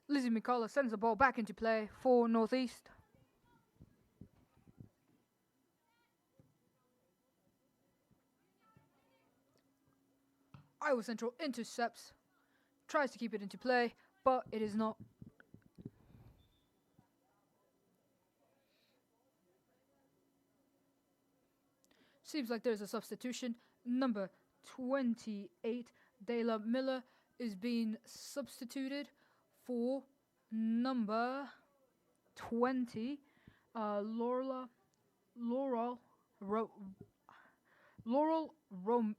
Lizzie McCullough sends the ball back into play for Northeast. Iowa Central intercepts, tries to keep it into play, but it is not. Seems like there's a substitution. Number 28, Dayla Miller, is being substituted for number 20, Laurel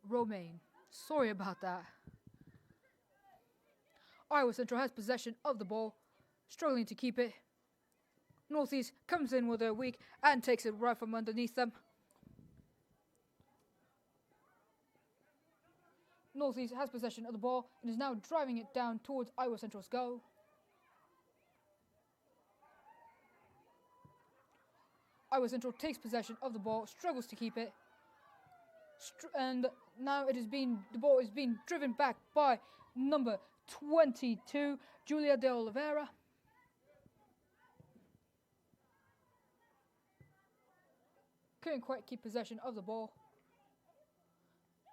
Romaine. Sorry about that. Iowa Central has possession of the ball, struggling to keep it. Northeast comes in with their weak and takes it right from underneath them. Northeast has possession of the ball and is now driving it down towards Iowa Central's goal. Iowa Central takes possession of the ball, struggles to keep it, and now the ball is being driven back by number 22, Julia de Oliveira. Couldn't quite keep possession of the ball.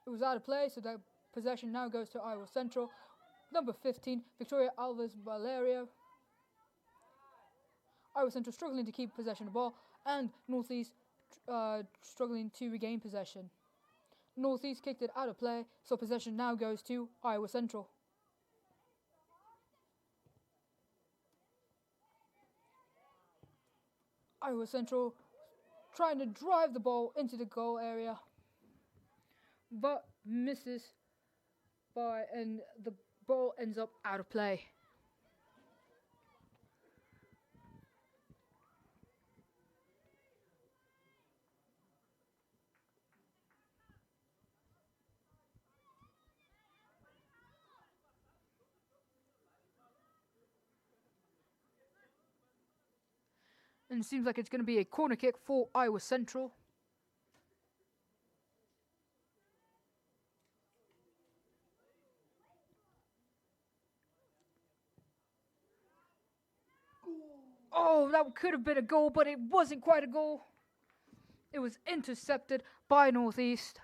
It was out of play, so that possession now goes to Iowa Central. Number 15, Victoria Alves Valerio. Iowa Central struggling to keep possession of the ball, and Northeast struggling to regain possession. Northeast kicked it out of play, so possession now goes to Iowa Central. Iowa Central trying to drive the ball into the goal area, but misses and the ball ends up out of play. And it seems like it's going to be a corner kick for Iowa Central. Oh, that could have been a goal, but it wasn't quite a goal. It was intercepted by Northeast.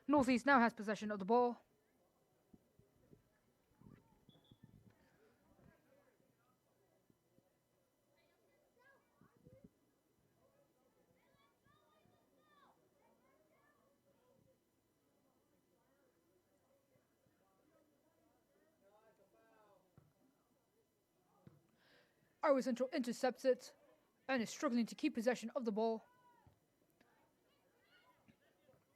Northeast now has possession of the ball. Iowa Central intercepts it and is struggling to keep possession of the ball.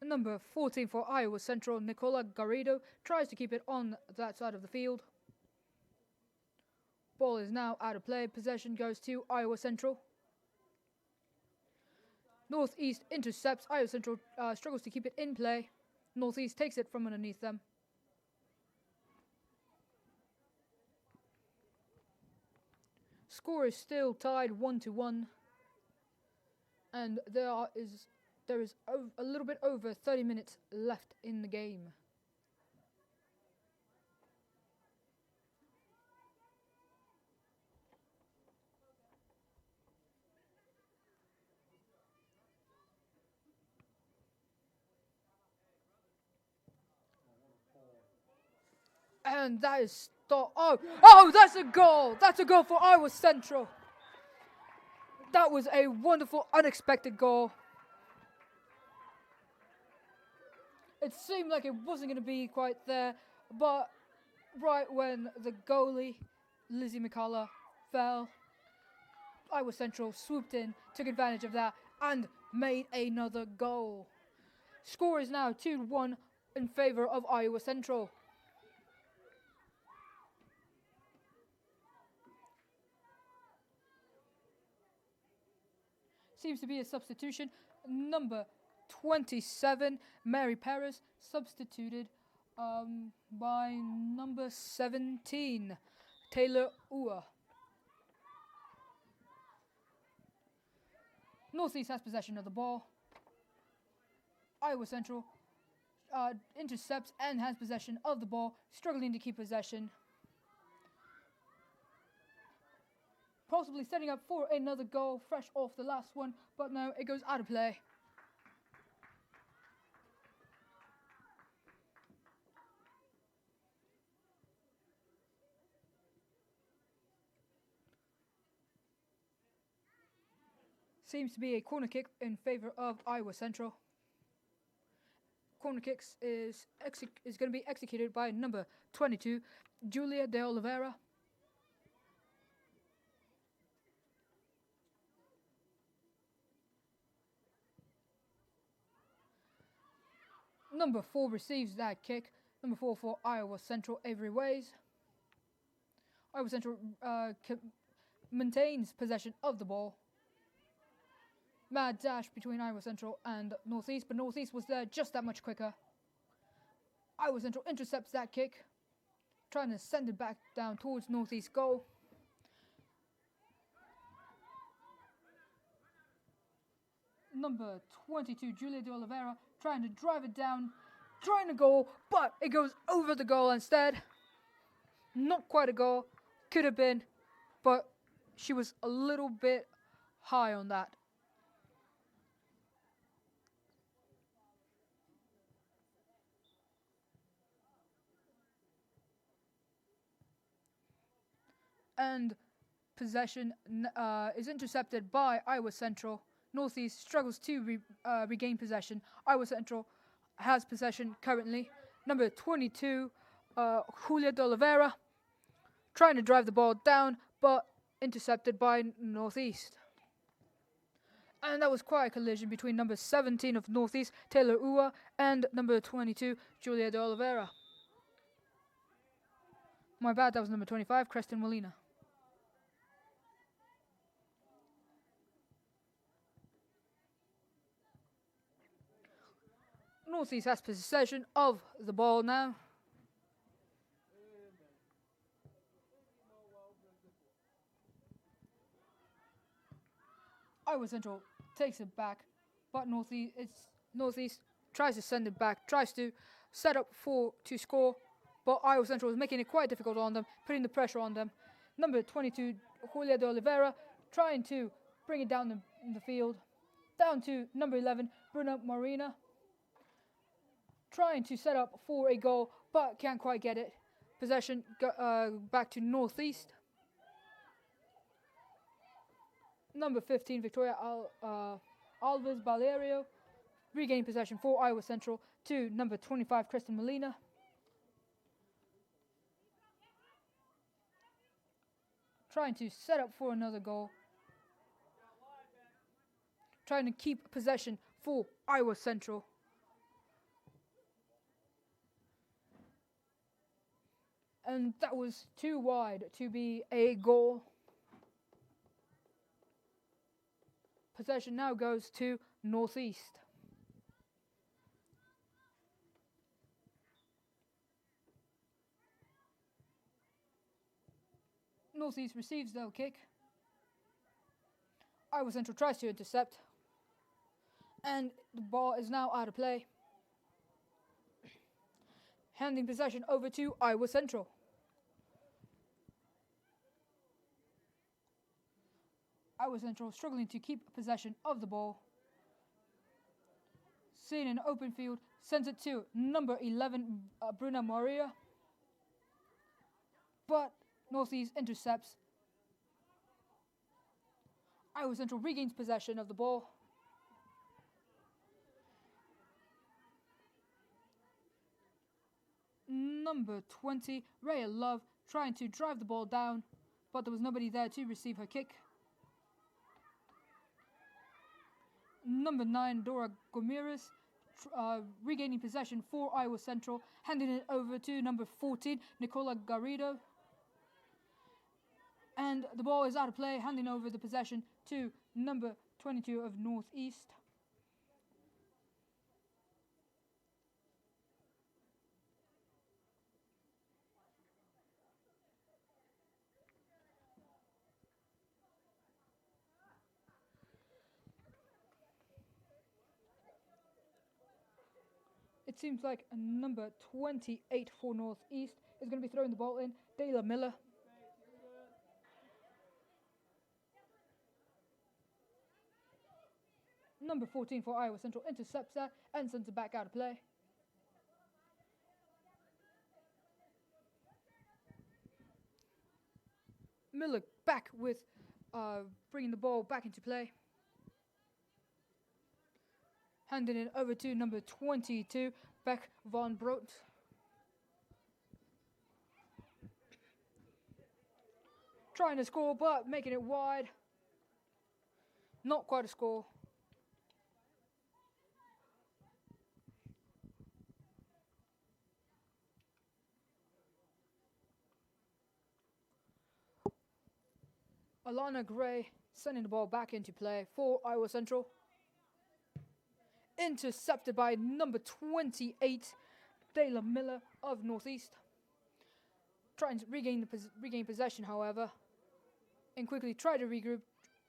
Number 14 for Iowa Central, Nicola Garrido, tries to keep it on that side of the field. Ball is now out of play. Possession goes to Iowa Central. Northeast intercepts. Iowa Central struggles to keep it in play. Northeast takes it from underneath them. Score is still tied 1-1, and there is a little bit over 30 minutes left in the game. And that is Oh, that's a goal! That's a goal for Iowa Central. That was a wonderful, unexpected goal. It seemed like it wasn't going to be quite there, but right when the goalie, Lizzie McCullough, fell, Iowa Central swooped in, took advantage of that, and made another goal. Score is now 2-1 in favor of Iowa Central. Seems to be a substitution. Number 27, Mary Paris, substituted by number 17, Taylor Ua. Northeast has possession of the ball. Iowa Central intercepts and has possession of the ball, struggling to keep possession. Possibly setting up for another goal, fresh off the last one, but no, it goes out of play. Seems to be a corner kick in favor of Iowa Central. Corner kicks is going to be executed by number 22, Julia de Oliveira. Number 4 receives that kick. Number 4 for Iowa Central, Avery Ways. Iowa Central maintains possession of the ball. Mad dash between Iowa Central and Northeast, but Northeast was there just that much quicker. Iowa Central intercepts that kick, trying to send it back down towards Northeast goal. Number 22, Julia de Oliveira, trying to drive it down, trying to goal, but it goes over the goal instead. Not quite a goal, could have been, but she was a little bit high on that. And possession is intercepted by Iowa Central. Northeast struggles to regain possession. Iowa Central has possession currently. Number 22, Julia de Oliveira, trying to drive the ball down, but intercepted by Northeast. And that was quite a collision between number 17 of Northeast, Taylor Ua, and number 22, Julia de Oliveira. My bad, that was number 25, Creston Molina. Northeast has possession of the ball now. Iowa Central takes it back, but Northeast tries to send it back, tries to set up to score, but Iowa Central is making it quite difficult on them, putting the pressure on them. Number 22, Julia de Oliveira, trying to bring it down in the field. Down to number 11, Bruna Marina, trying to set up for a goal, but can't quite get it. Possession back to Northeast. Number 15, Victoria Alves Valerio, regaining possession for Iowa Central to number 25, Kristen Molina. Trying to set up for another goal. Trying to keep possession for Iowa Central. And that was too wide to be a goal. Possession now goes to Northeast. Northeast receives the kick. Iowa Central tries to intercept. And the ball is now out of play. Handing possession over to Iowa Central. Iowa Central struggling to keep possession of the ball. Seeing an open field, sends it to number 11, Bruna Maria. but Northeast intercepts. Iowa Central regains possession of the ball. Number 20, Rhea Love, trying to drive the ball down, but there was nobody there to receive her kick. Number 9, Dora Gomiris, regaining possession for Iowa Central, handing it over to number 14, Nicola Garrido. And the ball is out of play, handing over the possession to number 22 of Northeast. It seems like number 28 for Northeast is going to be throwing the ball in, Dayla Miller. Number 14 for Iowa Central intercepts that and sends it back out of play. Miller back with bringing the ball back into play. Handing it over to number 22, Beck Von Brodt. Trying to score, but making it wide. Not quite a score. Alana Gray sending the ball back into play for Iowa Central. Intercepted by number 28, Dayla Miller of Northeast. Trying to regain possession, however, and quickly try to regroup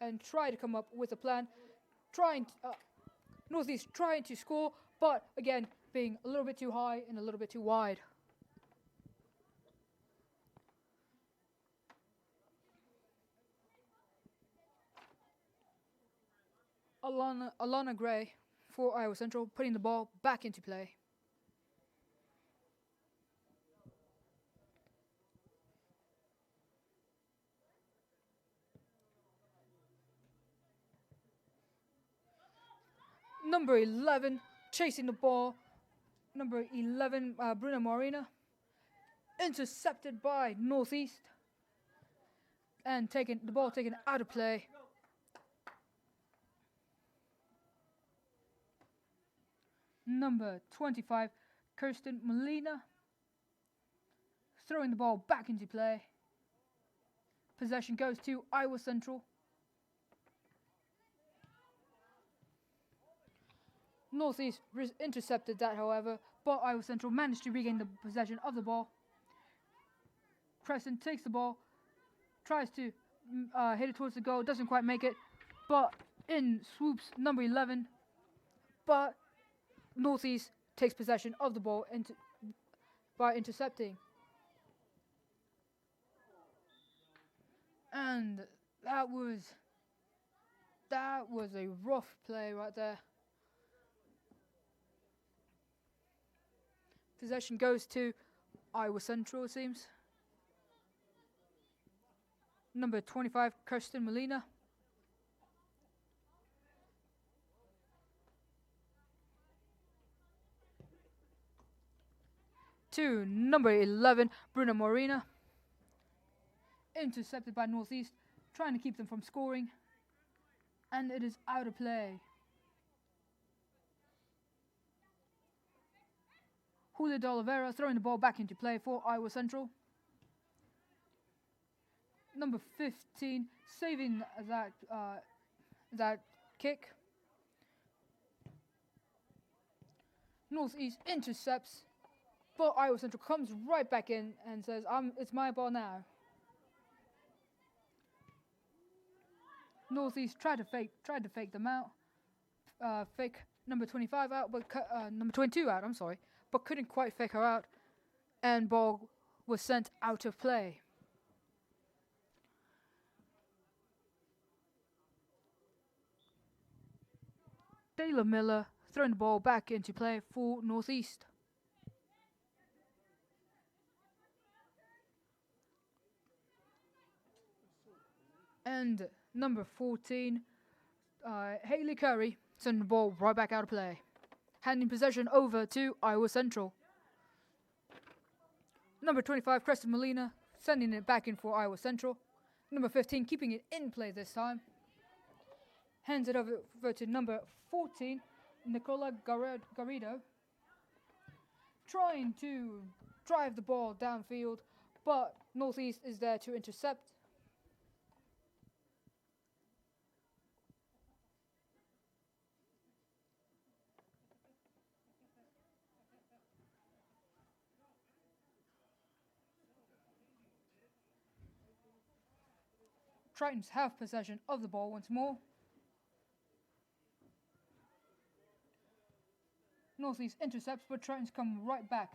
and try to come up with a plan. Northeast trying to score, but again being a little bit too high and a little bit too wide. Alana Gray for Iowa Central, putting the ball back into play. Number 11, chasing the ball. Number 11, Bruna Morena. Intercepted by Northeast. And the ball taken out of play. Number 25, Kirsten Molina, throwing the ball back into play. Possession goes to Iowa Central. Northeast intercepted that, however, but Iowa Central managed to regain the possession of the ball. Crescent takes the ball, tries to hit it towards the goal, doesn't quite make it, but in swoops number 11, but Northeast takes possession of the ball by intercepting. And that was a rough play right there. Possession goes to Iowa Central, it seems. Number 25, Kirsten Molina. To number 11, Bruna Morena. Intercepted by Northeast, trying to keep them from scoring. And it is out of play. Julia de Oliveira throwing the ball back into play for Iowa Central. Number 15 saving that kick. Northeast intercepts, but Iowa Central comes right back in and says, "It's my ball now." Northeast tried to fake them out, fake number 25 out, but number 22 out. I'm sorry, but couldn't quite fake her out, and ball was sent out of play. Dayla Miller throwing the ball back into play for Northeast. And number 14, Haley Curry, sending the ball right back out of play. Handing possession over to Iowa Central. Number 25, Creston Molina, sending it back in for Iowa Central. Number 15, keeping it in play this time. Hands it over to number 14, Nicola Garrido. Trying to drive the ball downfield, but Northeast is there to intercept. Tritons have possession of the ball once more. Northeast intercepts, but Tritons come right back.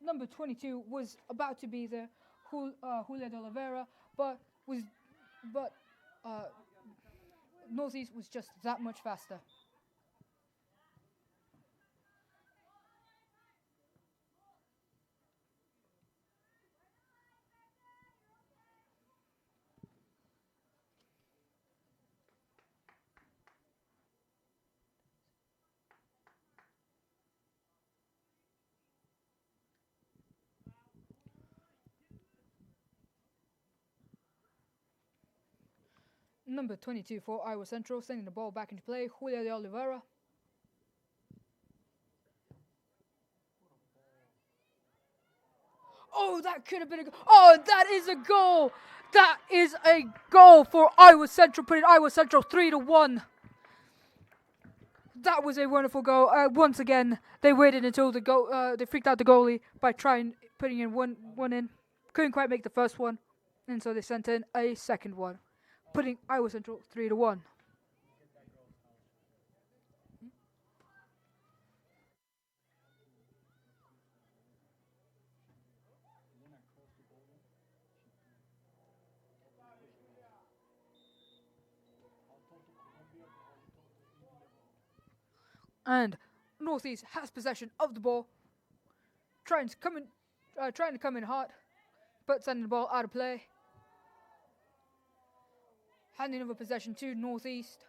Number 22 was about to be there, Julia de Oliveira, but Northeast was just that much faster. Number 22 for Iowa Central, sending the ball back into play, Julia de Oliveira. Oh, that could have been a goal. Oh, that is a goal. That is a goal for Iowa Central, putting Iowa Central 3-1. That was a wonderful goal. Once again, they waited until the goal. They freaked out the goalie by putting in one in. Couldn't quite make the first one, and so they sent in a second one, putting Iowa Central 3-1. And Northeast has possession of the ball, trying to come in hot, but sending the ball out of play. Handing over possession to Northeast.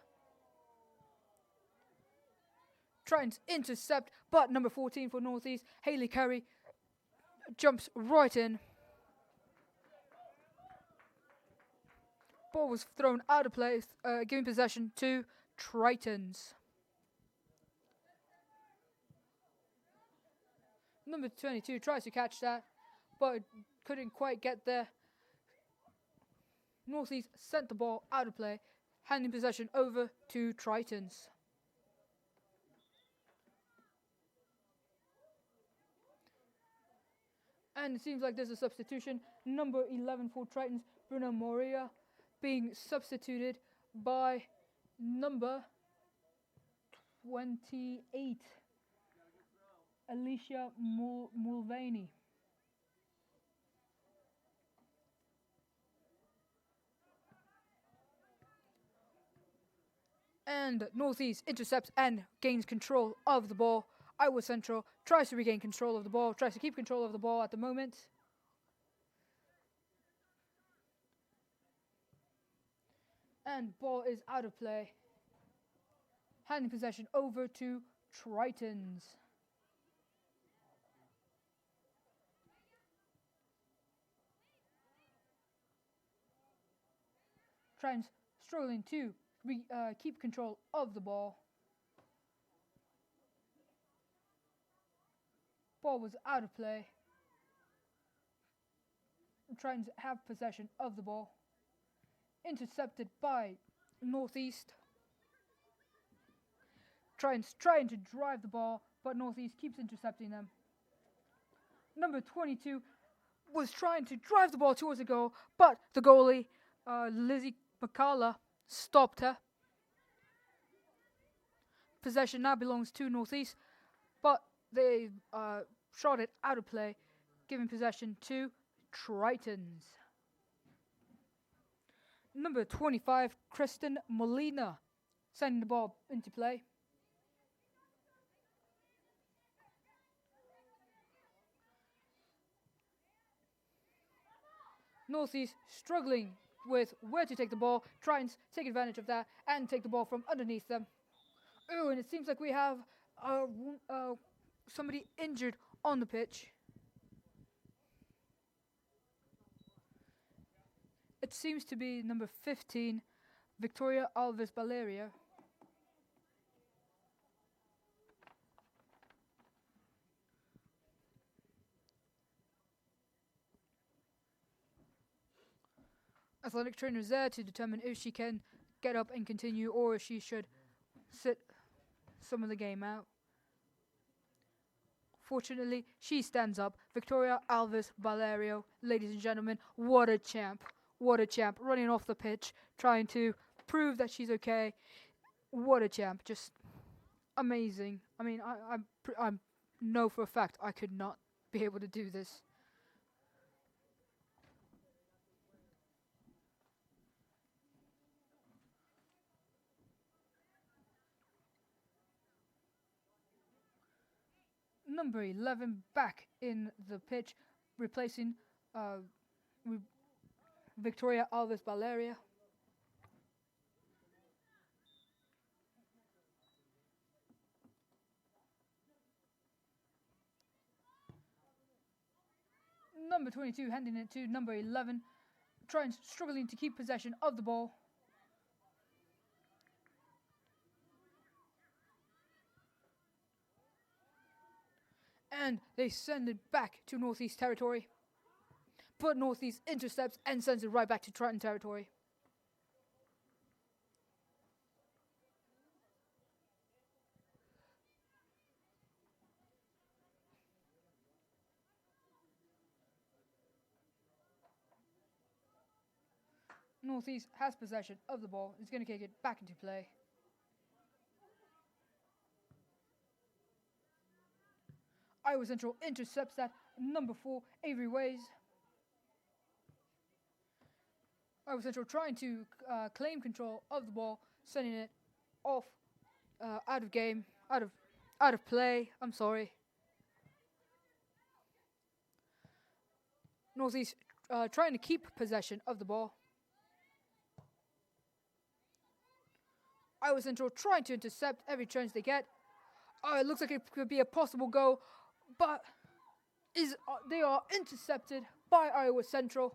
Trying to intercept, but number 14 for Northeast, Haley Curry, jumps right in. Ball was thrown out of place, giving possession to Tritons. Number 22 tries to catch that, but couldn't quite get there. Northeast sent the ball out of play, handing possession over to Tritons. And it seems like there's a substitution. Number 11 for Tritons, Bruno Moria, being substituted by number 28, Alicia Mulvaney. And Northeast intercepts and gains control of the ball. Iowa Central tries to regain control of the ball, tries to keep control of the ball at the moment. And ball is out of play. Handing possession over to Tritons. Tritons struggling to keep control of the ball. Ball was out of play. Tritons have possession of the ball. Intercepted by Northeast. Tritons trying to drive the ball, but Northeast keeps intercepting them. Number 22 was trying to drive the ball towards the goal, but the goalie, Lizzie Bacala, stopped her. Possession now belongs to Northeast, but they shot it out of play, giving possession to Tritons. Number 25, Kristen Molina, sending the ball into play. Northeast struggling with where to take the ball, trying to take advantage of that and take the ball from underneath them. Oh, and it seems like we have somebody injured on the pitch. It seems to be number 15, Victoria Alves Valeria. Athletic trainer is there to determine if she can get up and continue or if she should sit some of the game out. Fortunately, she stands up. Victoria Alves Valerio, ladies and gentlemen, what a champ. What a champ. Running off the pitch, trying to prove that she's okay. What a champ. Just amazing. I mean, I know for a fact I could not be able to do this. Number 11 back in the pitch, replacing Victoria Alves Valeria. Number 22 handing it to number 11, struggling to keep possession of the ball. And they send it back to Northeast territory. But Northeast intercepts and sends it right back to Triton territory. Northeast has possession of the ball. It's going to kick it back into play. Iowa Central intercepts that. Number 4, Avery Ways. Iowa Central trying to claim control of the ball, sending it off, out of game, out of play. I'm sorry. Northeast trying to keep possession of the ball. Iowa Central trying to intercept every chance they get. It looks like it could be a possible goal, but they are intercepted by Iowa Central.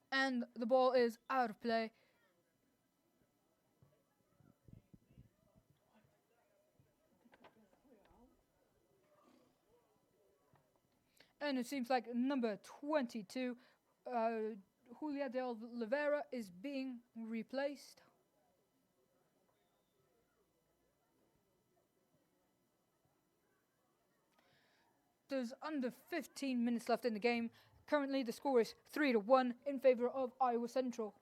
And the ball is out of play. And it seems like number 22, Julia de Oliveira, is being replaced. There's under 15 minutes left in the game. Currently, the score is 3-1 in favor of Iowa Central.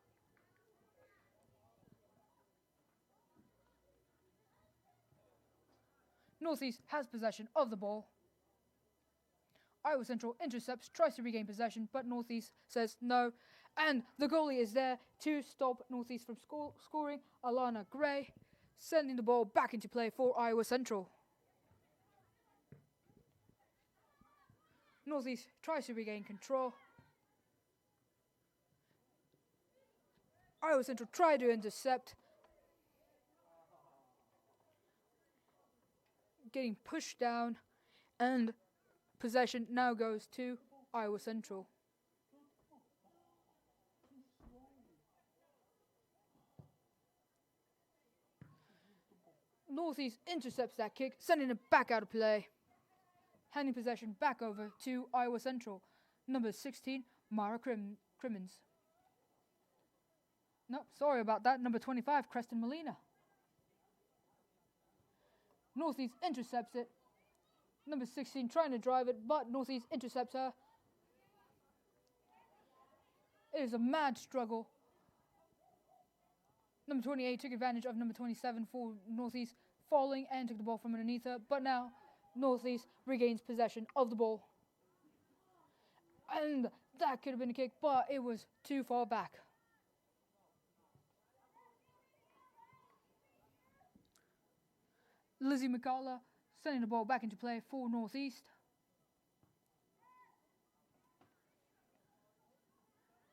Northeast has possession of the ball. Iowa Central intercepts, tries to regain possession, but Northeast says no. And the goalie is there to stop Northeast from scoring, Alana Gray, sending the ball back into play for Iowa Central. Northeast tries to regain control. Iowa Central try to intercept. Getting pushed down, and possession now goes to Iowa Central. Northeast intercepts that kick, sending it back out of play. Handing possession back over to Iowa Central. Number 16, Mara Crimmins. No, sorry about that. Number 25, Creston Molina. Northeast intercepts it. Number 16 trying to drive it, but Northeast intercepts her. It is a mad struggle. Number 28 took advantage of number 27 for Northeast, falling and took the ball from underneath her, but now Northeast regains possession of the ball. And that could have been a kick, but it was too far back. Lizzie McCullough sending the ball back into play for Northeast.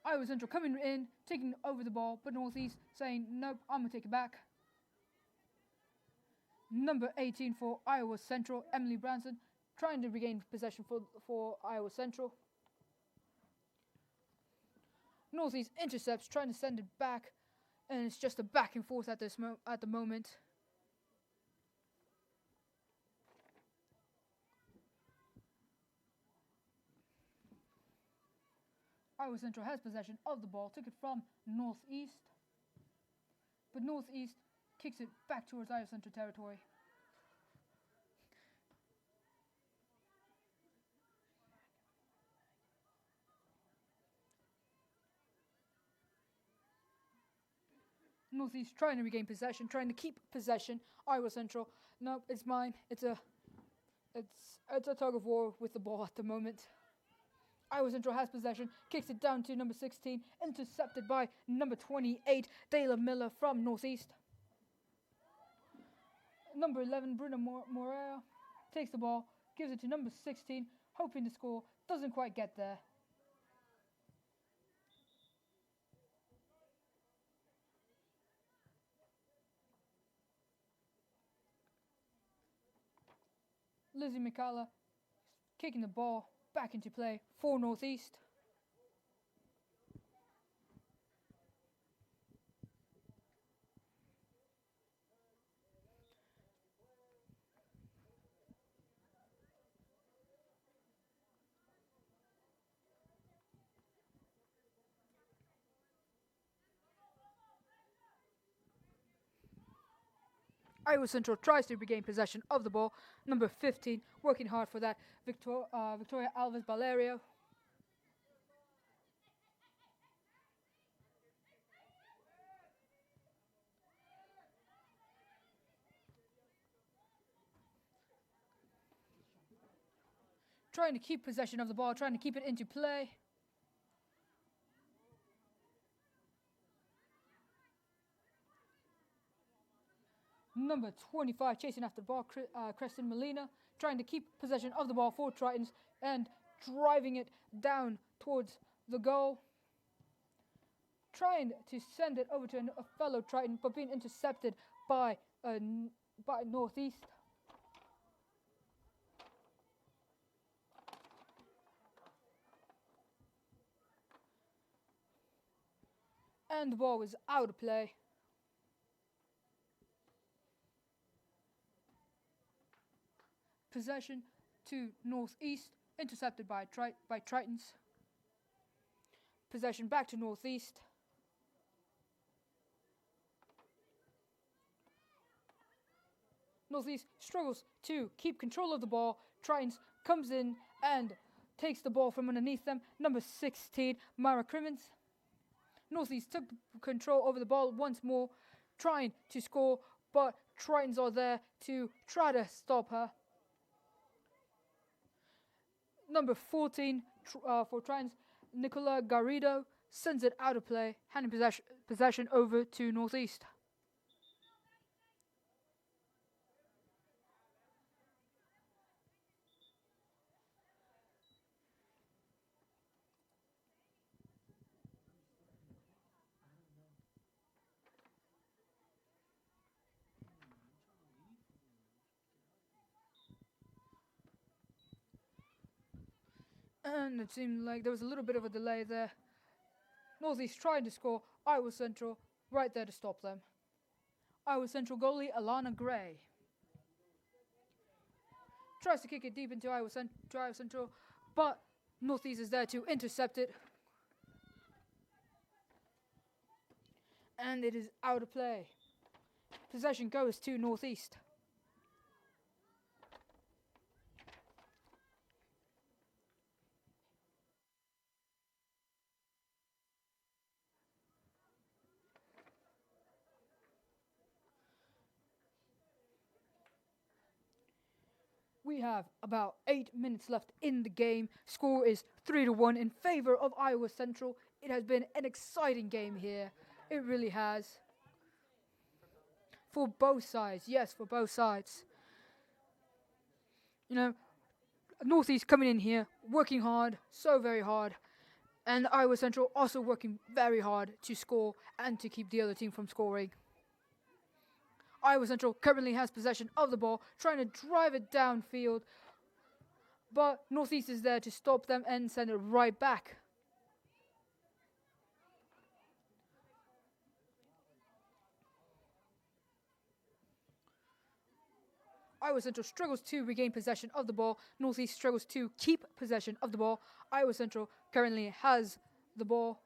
Iowa Central coming in, taking over the ball, but Northeast saying, nope, I'm going to take it back. Number 18 for Iowa Central, Emily Branson, trying to regain possession for Iowa Central. Northeast intercepts, trying to send it back, and it's just a back and forth at the moment. Iowa Central has possession of the ball, took it from Northeast, but Northeast kicks it back towards Iowa Central territory. Northeast trying to regain possession, trying to keep possession. Iowa Central, nope, it's mine. It's a tug of war with the ball at the moment. Iowa Central has possession, kicks it down to number 16, intercepted by number 28, Dayla Miller from Northeast. Number 11, Bruna Morea, takes the ball, gives it to number 16, hoping to score, doesn't quite get there. Lizzie McCalla kicking the ball back into play for Northeast. Iowa Central tries to regain possession of the ball. Number 15, working hard for that, Victoria Alves Valerio. Trying to keep possession of the ball, trying to keep it into play. Number 25, chasing after the ball, Kristen Molina, trying to keep possession of the ball for Tritons and driving it down towards the goal. Trying to send it over to a fellow Triton, but being intercepted by Northeast. And the ball was out of play. Possession to Northeast, intercepted by Tritons. Possession back to Northeast. Northeast struggles to keep control of the ball. Tritons comes in and takes the ball from underneath them. Number 16, Mara Crimmins. Northeast took control over the ball once more, trying to score, but Tritons are there to try to stop her. Number 14 for Tritons, Nicola Garrido, sends it out of play, handing possession over to Northeast. And it seemed like there was a little bit of a delay there. Northeast trying to score. Iowa Central right there to stop them. Iowa Central goalie Alana Gray tries to kick it deep into Iowa Central, but Northeast is there to intercept it. And it is out of play. Possession goes to Northeast. We have about 8 minutes left in the game. Score is 3-1 in favor of Iowa Central. It has been an exciting game here. It really has. For both sides. Yes, for both sides. You know, Northeast coming in here, working hard, so very hard. And Iowa Central also working very hard to score and to keep the other team from scoring. Iowa Central currently has possession of the ball, trying to drive it downfield, but Northeast is there to stop them and send it right back. Iowa Central struggles to regain possession of the ball. Northeast struggles to keep possession of the ball. Iowa Central currently has the ball.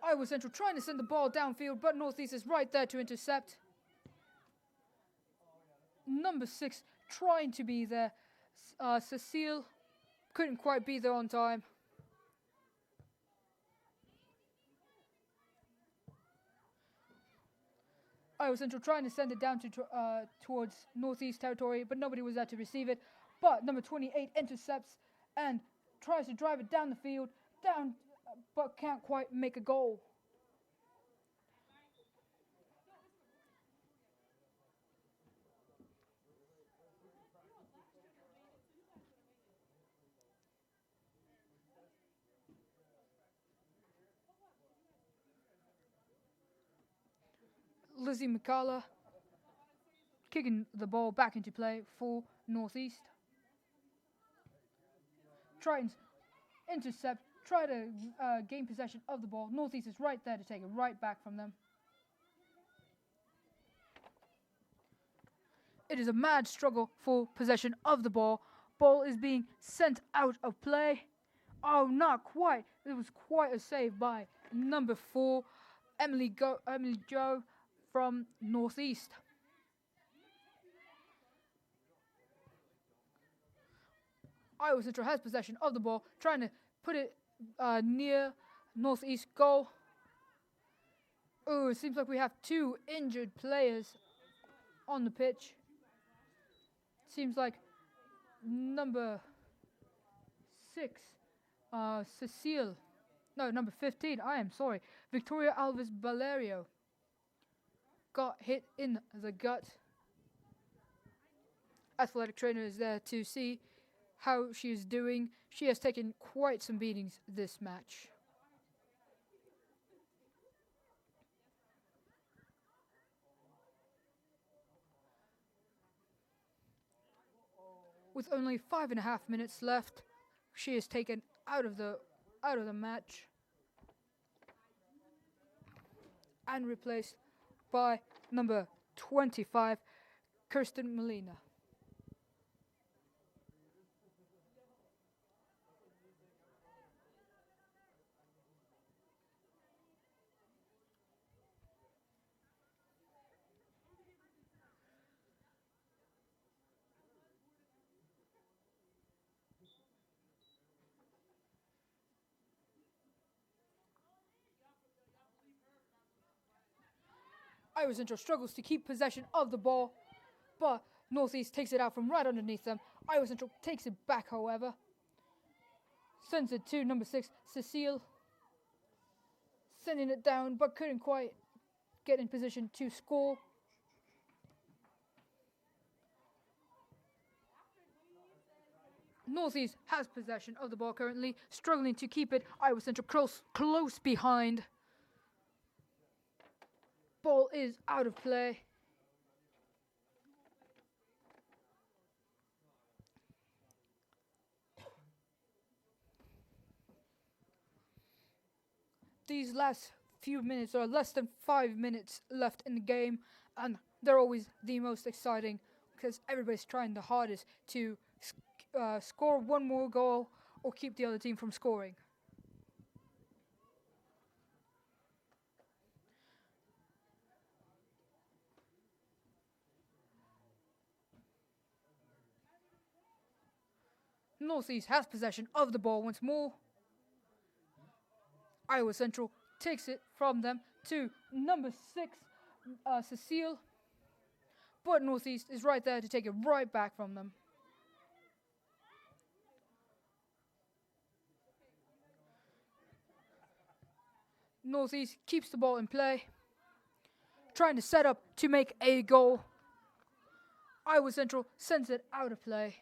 Iowa Central trying to send the ball downfield, but Northeast is right there to intercept. Number 6 trying to be there. Cecile couldn't quite be there on time. Iowa Central trying to send it down to towards Northeast territory, but nobody was there to receive it. But number 28 intercepts and tries to drive it down the field, but can't quite make a goal. Lizzie McCullough kicking the ball back into play for Northeast. Tritons intercept, try to gain possession of the ball. Northeast is right there to take it right back from them. It is a mad struggle for possession of the ball. Ball is being sent out of play. Oh, not quite. It was quite a save by number 4, Emily Joe from Northeast. Iowa Central has possession of the ball, trying to put it near Northeast goal. Oh, it seems like we have 2 injured players on the pitch. Seems like number 6, Cecile. No, number 15, I am sorry. Victoria Alves Valerio got hit in the gut. Athletic trainer is there to see how she is doing. She has taken quite some beatings this match. With only 5.5 minutes left, she is taken out of the match and replaced by number 25, Kirsten Molina. Iowa Central struggles to keep possession of the ball, but Northeast takes it out from right underneath them. Iowa Central takes it back, however. Sends it to number 6, Cecile. Sending it down, but couldn't quite get in position to score. Northeast has possession of the ball currently, struggling to keep it. Iowa Central close behind. Ball is out of play. These last few minutes are less than 5 minutes left in the game, and they're always the most exciting because everybody's trying the hardest to score one more goal or keep the other team from scoring. Northeast has possession of the ball once more. Iowa Central takes it from them to number 6, Cecile. But Northeast is right there to take it right back from them. Northeast keeps the ball in play. trying to set up to make a goal. Iowa Central sends it out of play.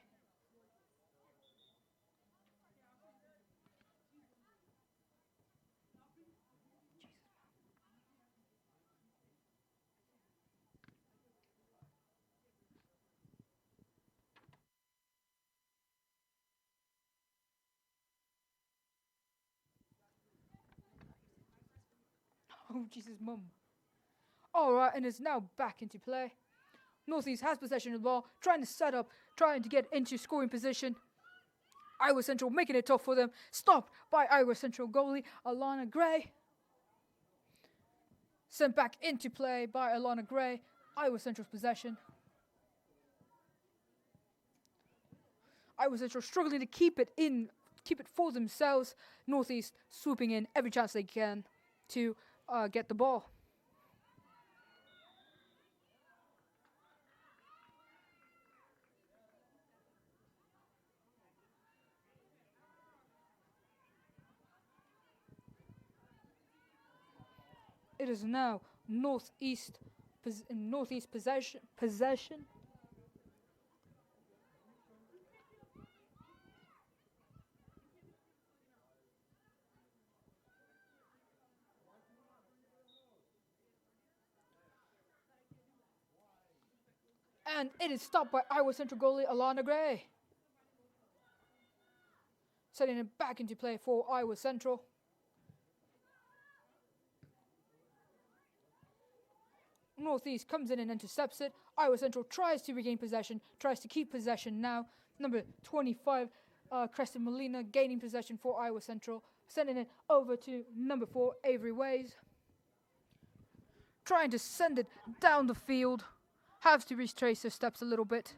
Oh, Jesus, mum. Alright, and it's now back into play. Northeast has possession of the ball, trying to set up, trying to get into scoring position. Iowa Central making it tough for them. Stopped by Iowa Central goalie Alana Gray. Sent back into play by Alana Gray. Iowa Central's possession. Iowa Central struggling to keep it for themselves. Northeast swooping in every chance they can to get the ball. It is now Northeast possession. And it is stopped by Iowa Central goalie Alana Gray. Setting it back into play for Iowa Central. Northeast comes in and intercepts it. Iowa Central tries to regain possession, tries to keep possession now. Number 25, Creston Molina, gaining possession for Iowa Central. Sending it over to number 4, Avery Ways. Trying to send it down the field. Has to retrace their steps a little bit.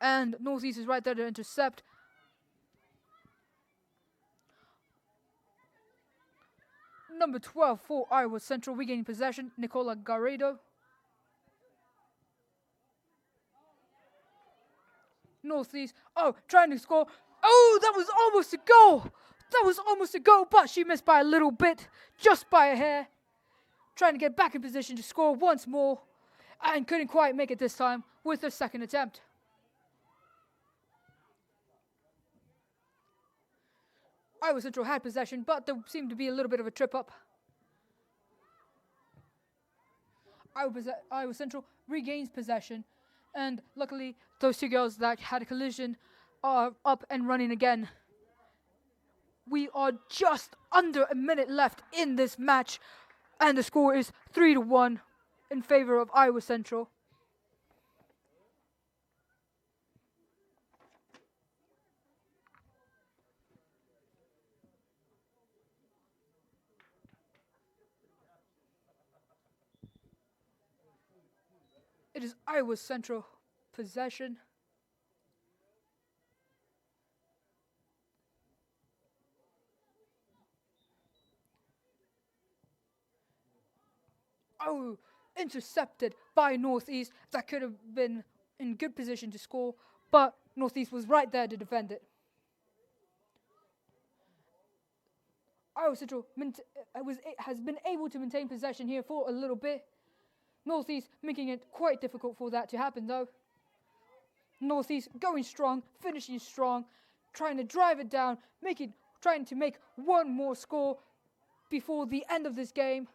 And Northeast is right there to intercept. Number 12 for Iowa Central, regaining possession, Nicola Garrido. Northeast, trying to score. Oh, that was almost a goal. That was almost a goal, but she missed by a little bit, just by a hair. Trying to get back in position to score once more, and couldn't quite make it this time with her second attempt. Iowa Central had possession, but there seemed to be a little bit of a trip up. Iowa Central regains possession, and luckily those two girls that had a collision are up and running again. We are just under a minute left in this match, and the score is 3-1 in favor of Iowa Central. It is Iowa Central possession. Oh, intercepted by Northeast. That could have been in good position to score, but Northeast was right there to defend it. Iowa Central has been able to maintain possession here for a little bit. Northeast making it quite difficult for that to happen though. Northeast going strong, finishing strong, trying to drive it down, trying to make one more score before the end of this game.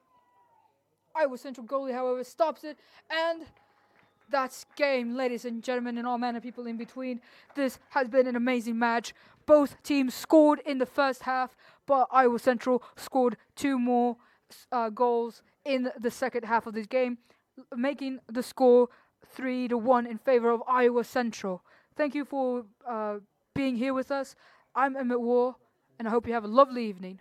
Iowa Central goalie, however, stops it, and that's game, ladies and gentlemen, and all manner of people in between. This has been an amazing match. Both teams scored in the first half, but Iowa Central scored 2 more goals in the second half of this game, making the score 3-1 in favor of Iowa Central. Thank you for being here with us. I'm Emmett War, and I hope you have a lovely evening.